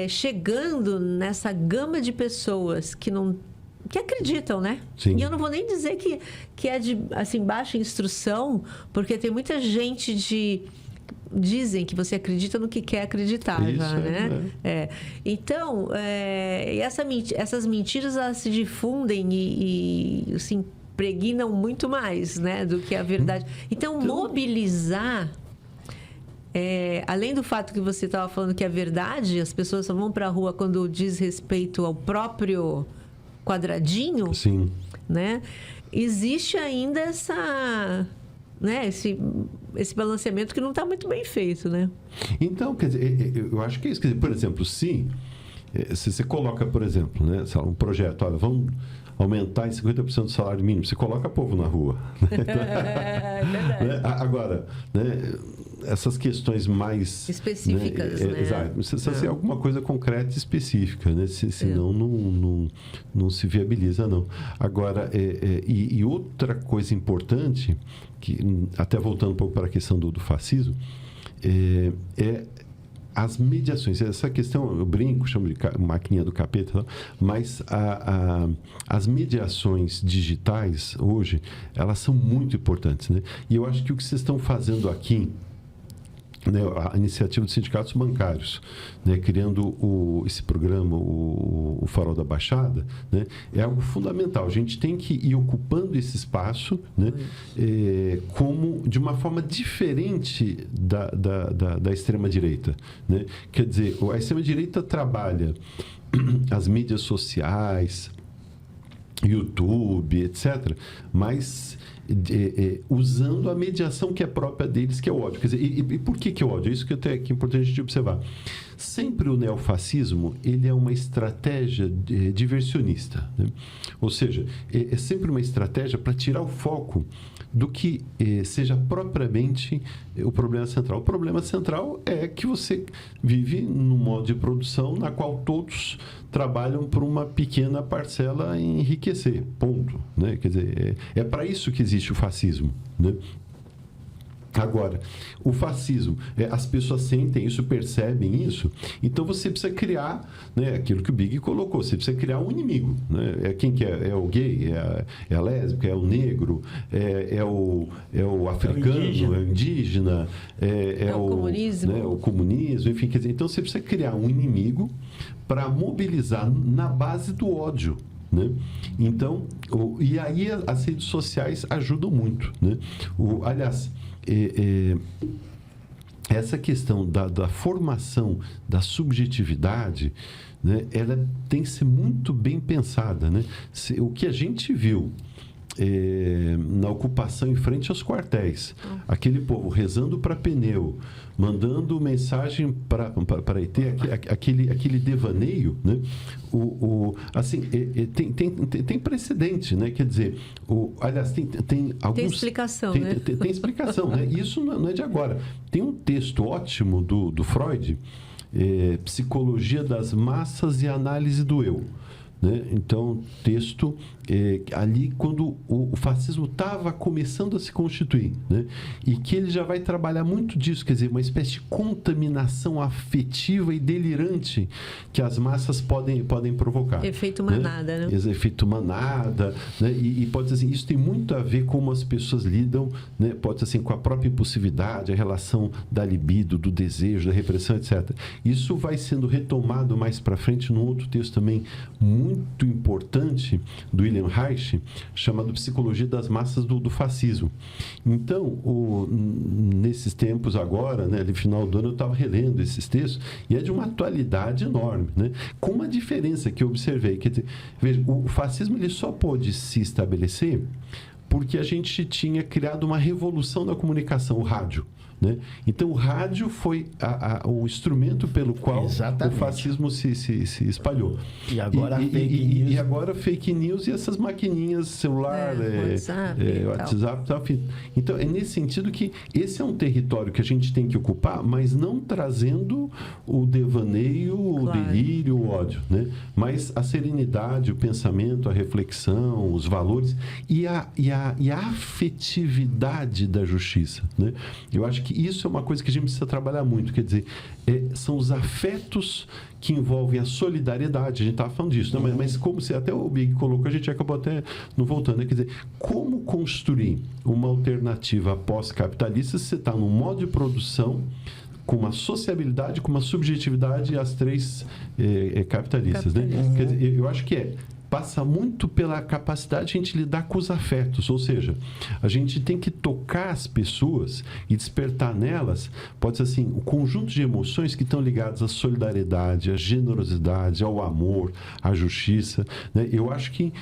S1: chegando nessa gama de pessoas que acreditam, né?
S3: Sim.
S1: E eu não vou nem dizer que é de assim, baixa instrução, porque tem muita gente dizem que você acredita no que quer acreditar,
S3: Isso,
S1: já, né? Então, essas mentiras, elas se difundem e se impregnam muito mais, né, do que a verdade. Então, mobilizar, além do fato que você estava falando que é verdade, as pessoas só vão para a rua quando diz respeito ao próprio quadradinho,
S3: Sim.
S1: né? Existe ainda né, esse balanceamento que não está muito bem feito, né?
S3: Então, quer dizer, eu acho que é isso. Quer dizer, por exemplo, se você coloca, por exemplo, né, um projeto, olha, vamos aumentar em 50% do salário mínimo, você coloca povo na rua.
S1: É verdade.
S3: Né? Agora, né, essas questões mais
S1: específicas, né?
S3: Exato. Precisa ser alguma coisa concreta e específica, né? Senão não se viabiliza, não. Agora, e outra coisa importante, que até voltando um pouco para a questão do fascismo, as mediações. Essa questão, eu brinco, chamo de maquininha do capeta, mas as mediações digitais, hoje, elas são muito importantes, né? E eu acho que o que vocês estão fazendo aqui, né, a iniciativa dos sindicatos bancários, né, criando esse programa, o Farol da Baixada, né, é algo fundamental. A gente tem que ir ocupando esse espaço, né, como de uma forma diferente da extrema-direita. Né? Quer dizer, a extrema-direita trabalha as mídias sociais, YouTube, etc., mas usando a mediação que é própria deles, que é o ódio. Quer dizer, e por que é o ódio? É isso que é importante a gente observar. Sempre o neofascismo, ele é uma estratégia diversionista. Né? Ou seja, é sempre uma estratégia para tirar o foco do que seja propriamente o problema central. O problema central é que você vive num modo de produção na qual todos trabalham por uma pequena parcela em enriquecer, ponto. Né? Quer dizer, é para isso que existe o fascismo. Né? Agora, o fascismo, as pessoas sentem isso, percebem isso, então você precisa criar, né, aquilo que o Big colocou, você precisa criar um inimigo. Né? Quem que é? É o gay? É a lésbica? É o negro? É o africano? É o indígena? É o comunismo? Né, o comunismo, enfim, quer dizer, então você precisa criar um inimigo para mobilizar na base do ódio. Né? Então, e aí as redes sociais ajudam muito. Né? Aliás, essa questão da formação da subjetividade, né, ela tem que ser muito bem pensada. Né? O que a gente viu na ocupação em frente aos quartéis, aquele povo rezando para pneu, mandando mensagem para ET, aquele devaneio, né? Assim, tem precedente, né? Quer dizer, aliás, tem alguns... Tem
S1: explicação,
S3: né?
S1: Tem
S3: explicação, né? Isso não é de agora. Tem um texto ótimo do Freud, Psicologia das Massas e Análise do Eu. Né? Então, texto ali quando o fascismo estava começando a se constituir, né? E que ele já vai trabalhar muito disso, quer dizer, uma espécie de contaminação afetiva e delirante que as massas podem provocar.
S1: Efeito manada, né?
S3: Efeito manada, né? E pode dizer assim, isso tem muito a ver com como as pessoas lidam, né? Pode ser assim, com a própria impulsividade, a relação da libido, do desejo, da repressão, etc. Isso vai sendo retomado mais para frente num outro texto também muito importante do William Reich, chamado Psicologia das Massas do Fascismo. Então, nesses tempos agora, né, no final do ano, eu estava relendo esses textos e é de uma atualidade enorme, né? Com uma diferença que eu observei. Quer dizer, veja, o fascismo ele só pôde se estabelecer porque a gente tinha criado uma revolução da comunicação, o rádio. Né? Então, o rádio foi o instrumento pelo qual o fascismo se espalhou.
S2: E agora fake news.
S3: E agora fake news e essas maquininhas, celular, WhatsApp. Tal. Então, é nesse sentido que esse é um território que a gente tem que ocupar, mas não trazendo o devaneio, claro, o delírio, o ódio. Né? Mas a serenidade, o pensamento, a reflexão, os valores e a afetividade da justiça. Né? Eu acho que que isso é uma coisa que a gente precisa trabalhar muito, quer dizer, são os afetos que envolvem a solidariedade, a gente estava falando disso, né? Mas como se até o Big colocou, a gente acabou até não voltando, né? Quer dizer, como construir uma alternativa pós-capitalista se você está num modo de produção com uma sociabilidade, com uma subjetividade, as três capitalistas, né? Quer dizer, eu acho que passa muito pela capacidade de a gente lidar com os afetos, ou seja, a gente tem que tocar as pessoas e despertar nelas, pode ser assim, o conjunto de emoções que estão ligadas à solidariedade, à generosidade, ao amor, à justiça, né? Eu acho que,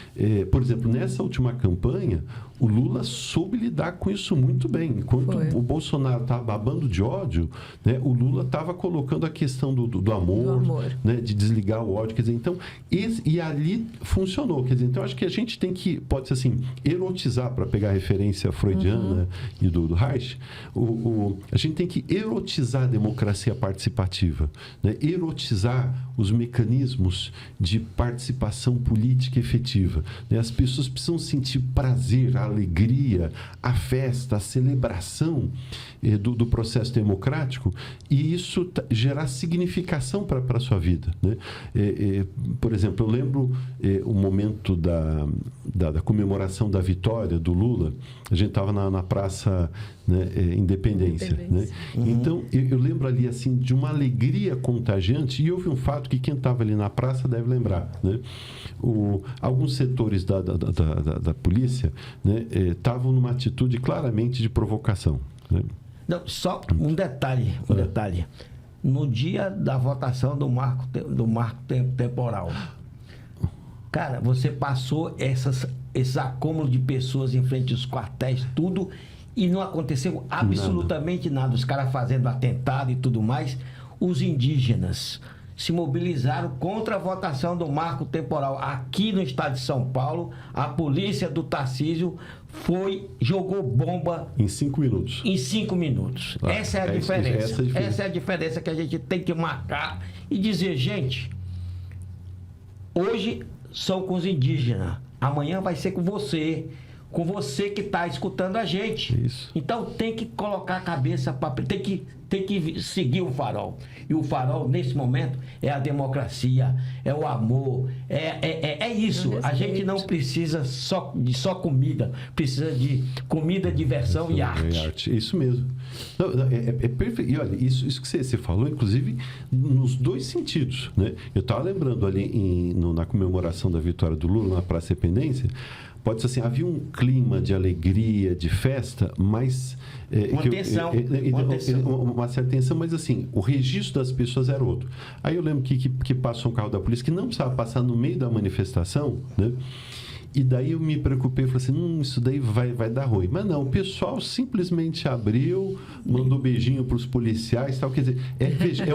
S3: por exemplo, nessa última campanha, o Lula soube lidar com isso muito bem. Enquanto o Bolsonaro estava babando de ódio, né, o Lula estava colocando a questão do amor, né, de desligar o ódio. Quer dizer, então, e ali funcionou. Quer dizer, então, acho que a gente tem que, pode ser assim, erotizar, para pegar a referência freudiana e do Reich, a gente tem que erotizar a democracia participativa, né, erotizar os mecanismos de participação política efetiva, né? As pessoas precisam sentir prazer, a alegria, a festa, a celebração do processo democrático, e isso gerar significação para a sua vida, né? Por exemplo, eu lembro o momento da comemoração da vitória do Lula, a gente estava na Praça, né, Independência. Né? Então, eu lembro ali assim, de uma alegria contagiante, e houve um fato que quem estava ali na praça deve lembrar, né? Alguns setores da polícia, né, estavam numa atitude claramente de provocação, né?
S2: Não, só um detalhe. No dia da votação do marco temporal, cara, você passou esses acúmulos de pessoas em frente aos quartéis, tudo, e não aconteceu absolutamente nada. Os caras fazendo atentado e tudo mais. Os indígenas se mobilizaram contra a votação do marco temporal. Aqui no estado de São Paulo, a polícia do Tarcísio jogou bomba...
S3: Em 5 minutos.
S2: Em 5 minutos. Essa é a diferença. Essa é a diferença que a gente tem que marcar e dizer, gente, hoje são com os indígenas, amanhã vai ser com você que está escutando a gente.
S3: Isso.
S2: Então tem que colocar a cabeça para... Tem que seguir o farol. E o farol, nesse momento, é a democracia, é o amor, é isso. A gente não precisa só de comida, precisa de comida, diversão e arte.
S3: Isso mesmo. Não, é perfeito. E olha, isso que você falou, inclusive, nos dois sentidos, né? Eu estava lembrando ali na comemoração da vitória do Lula na Praça Independência, pode ser assim, havia um clima de alegria, de festa, mas... Uma certa tensão, mas assim, o registro das pessoas era outro. Aí eu lembro que passou um carro da polícia que não precisava passar no meio da manifestação, né? E daí eu me preocupei e falei assim, isso daí vai dar ruim. Mas não, o pessoal simplesmente abriu, mandou beijinho para os policiais, tal. Quer dizer,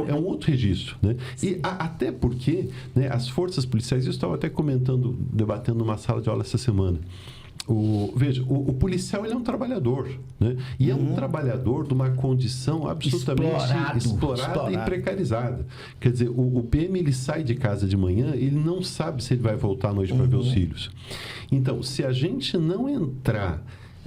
S3: é um outro registro, né? E até porque, né, as forças policiais, eu estava até debatendo numa sala de aula essa semana. Veja, o policial, ele é um trabalhador, né? E é um trabalhador de uma condição absolutamente explorada e precarizada. Quer dizer, o PM, ele sai de casa de manhã, ele não sabe se ele vai voltar à noite para ver os filhos. Então, se a gente não entrar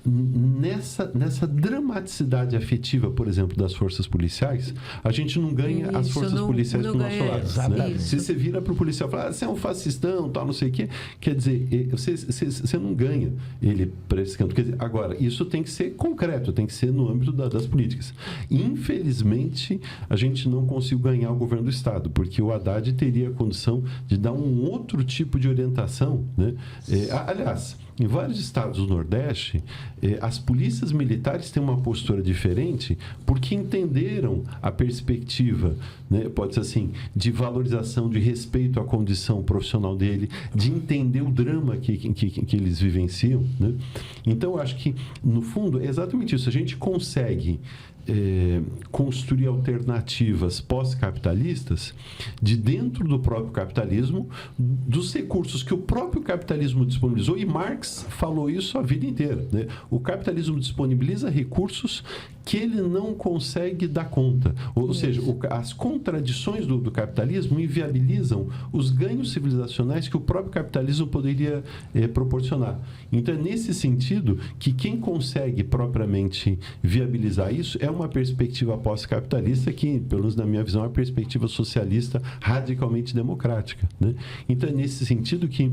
S3: nessa dramaticidade afetiva, por exemplo, das forças policiais, a gente não ganha as forças policiais do nosso lado, né? Se você vira para o policial e fala, você é um fascistão, tal, não sei o quê, quer dizer, você não ganha ele para esse canto. Quer dizer, agora, isso tem que ser concreto, tem que ser no âmbito das políticas. Infelizmente, a gente não conseguiu ganhar o governo do Estado, porque o Haddad teria a condição de dar um outro tipo de orientação, né? Aliás, em vários estados do Nordeste, as polícias militares têm uma postura diferente porque entenderam a perspectiva, né, pode ser assim, de valorização, de respeito à condição profissional dele, de entender o drama que eles vivenciam, né? Então, eu acho que, no fundo, é exatamente isso. A gente consegue construir alternativas pós-capitalistas de dentro do próprio capitalismo, dos recursos que o próprio capitalismo disponibilizou, e Marx falou isso a vida inteira, né? O capitalismo disponibiliza recursos que ele não consegue dar conta. Ou seja, as contradições do capitalismo inviabilizam os ganhos civilizacionais que o próprio capitalismo poderia proporcionar. Então, é nesse sentido que quem consegue propriamente viabilizar isso é uma perspectiva pós-capitalista que, pelo menos na minha visão, é uma perspectiva socialista radicalmente democrática, né? Então, é nesse sentido que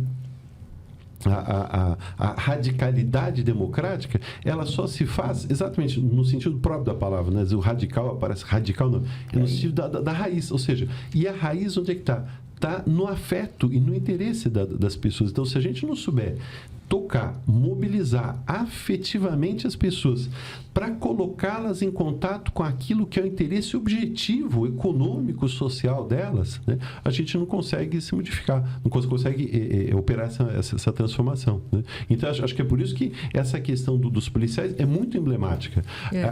S3: a radicalidade democrática, ela só se faz exatamente no sentido próprio da palavra, né? O radical aparece, radical não, é no sentido da raiz, ou seja, e a raiz onde é que está? Está no afeto e no interesse das pessoas. Então, se a gente não souber tocar, mobilizar afetivamente as pessoas para colocá-las em contato com aquilo que é o interesse objetivo, econômico, social delas, né? A gente não consegue se modificar, não consegue operar essa transformação, né? Então, acho que é por isso que essa questão dos policiais é muito emblemática.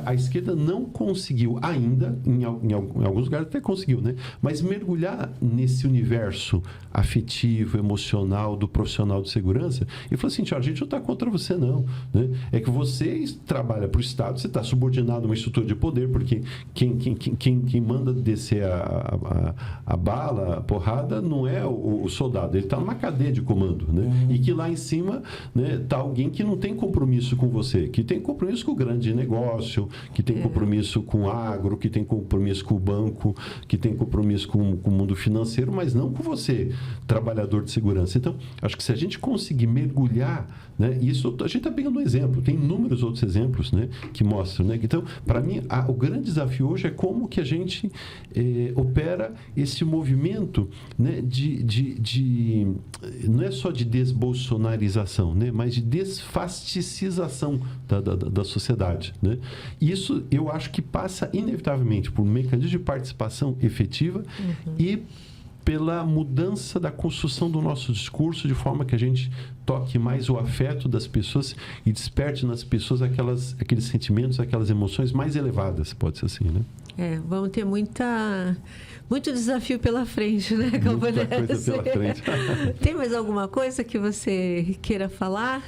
S3: A esquerda não conseguiu ainda, em alguns lugares até conseguiu, né? Mas mergulhar nesse universo afetivo, emocional, do profissional de segurança, e falou assim, a gente não está contra você, não, né? É que você trabalha para o Estado, você está subordinado a uma estrutura de poder, porque quem manda descer a bala, a porrada, não é o soldado, ele está numa cadeia de comando, né? E que lá em cima, né, está alguém que não tem compromisso com você, que tem compromisso com o grande negócio, que tem compromisso com o agro, que tem compromisso com o banco, que tem compromisso com o mundo financeiro, mas não com você, trabalhador de segurança. Então, acho que se a gente conseguir mergulhar, né, isso a gente está pegando um exemplo, tem inúmeros outros exemplos, né, que mostram, né? Então, para mim, o grande desafio hoje é como que a gente opera esse movimento, né, não é só de desbolsonarização, né, mas de desfasticização da sociedade, né? Isso eu acho que passa inevitavelmente por um mecanismo de participação efetiva e pela mudança da construção do nosso discurso, de forma que a gente toque mais o afeto das pessoas e desperte nas pessoas aqueles sentimentos, aquelas emoções mais elevadas, pode ser assim, né?
S1: Vamos ter muito desafio pela frente, né,
S3: Muita coisa pela frente.
S1: Tem mais alguma coisa que você queira falar?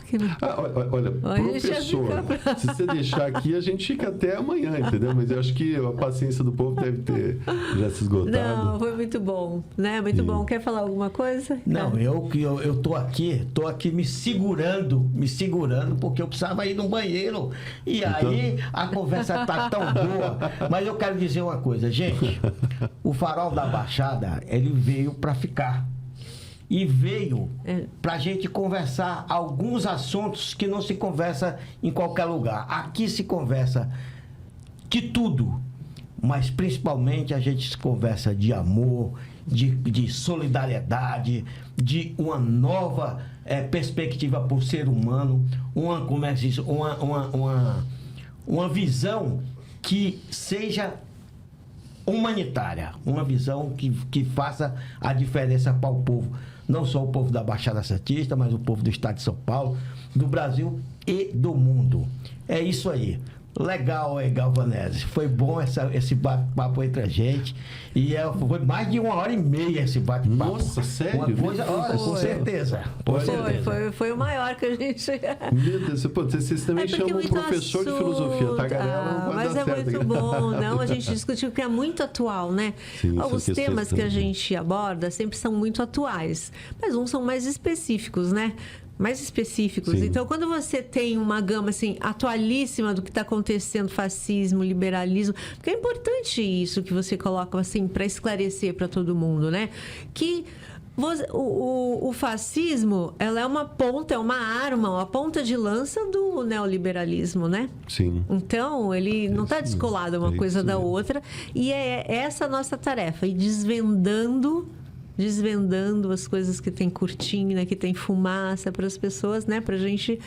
S3: Olha, professor, se você deixar aqui, a gente fica até amanhã, entendeu? Mas eu acho que a paciência do povo deve ter já se esgotado.
S1: Não, foi muito bom, né? Muito bom. Quer falar alguma coisa?
S2: Não, eu tô aqui me segurando, porque eu precisava ir no banheiro. E aí a conversa tá tão boa. Mas eu quero dizer uma coisa, gente. O Farol da Baixada, ele veio para ficar. E veio para a gente conversar alguns assuntos que não se conversa em qualquer lugar. Aqui se conversa de tudo, mas principalmente a gente se conversa de amor, de solidariedade, de uma nova perspectiva para o ser humano, uma visão que seja humanitária, uma visão que faça a diferença para o povo, não só o povo da Baixada Santista, mas o povo do estado de São Paulo, do Brasil e do mundo. É isso aí. Legal, Galvanese. Foi bom esse bate-papo entre a gente. E foi mais de 1h30 esse bate-papo.
S3: Nossa, sério?
S2: Uma coisa, com certeza.
S1: Foi o maior que a gente...
S3: Meu Deus, vocês também chamam um professor de filosofia, tá, galera?
S1: Mas é muito bom, não? A gente discutiu porque é muito atual, né?
S3: Sim,
S1: os temas que a gente aborda sempre são muito atuais, mas uns são mais específicos, né? Mais específicos.
S3: Sim.
S1: Então, quando você tem uma gama assim, atualíssima do que está acontecendo, fascismo, liberalismo, porque é importante isso que você coloca assim, para esclarecer para todo mundo, né? Que o fascismo, ela é uma ponta, é uma arma, uma ponta de lança do neoliberalismo, né?
S3: Sim.
S1: Então, ele não está descolado uma coisa da outra. E é essa a nossa tarefa, ir desvendando as coisas que tem cortina, que tem fumaça para as pessoas, né? Para a gente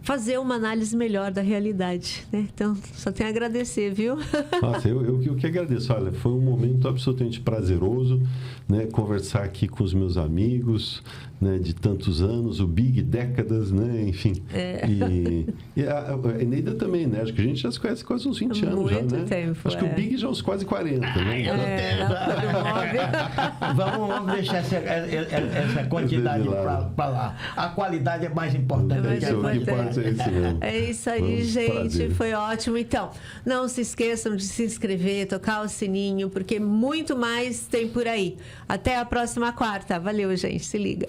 S1: fazer uma análise melhor da realidade, né? Então, só tenho a agradecer, viu?
S3: Nossa, eu que agradeço. Olha, foi um momento absolutamente prazeroso, né? Conversar aqui com os meus amigos, né? De tantos anos, o Big décadas, né? Enfim. E a Eneida também, né? Acho que a gente já se conhece quase uns 20 anos já, né?
S1: Tempo,
S3: acho que o Big já uns quase 40, né?
S2: Vamos deixar essa quantidade para lá. A qualidade é mais importante do que a quantidade.
S1: É isso aí, gente. Foi ótimo. Então, não se esqueçam de se inscrever, tocar o sininho, porque muito mais tem por aí. Até a próxima quarta. Valeu, gente. Se liga.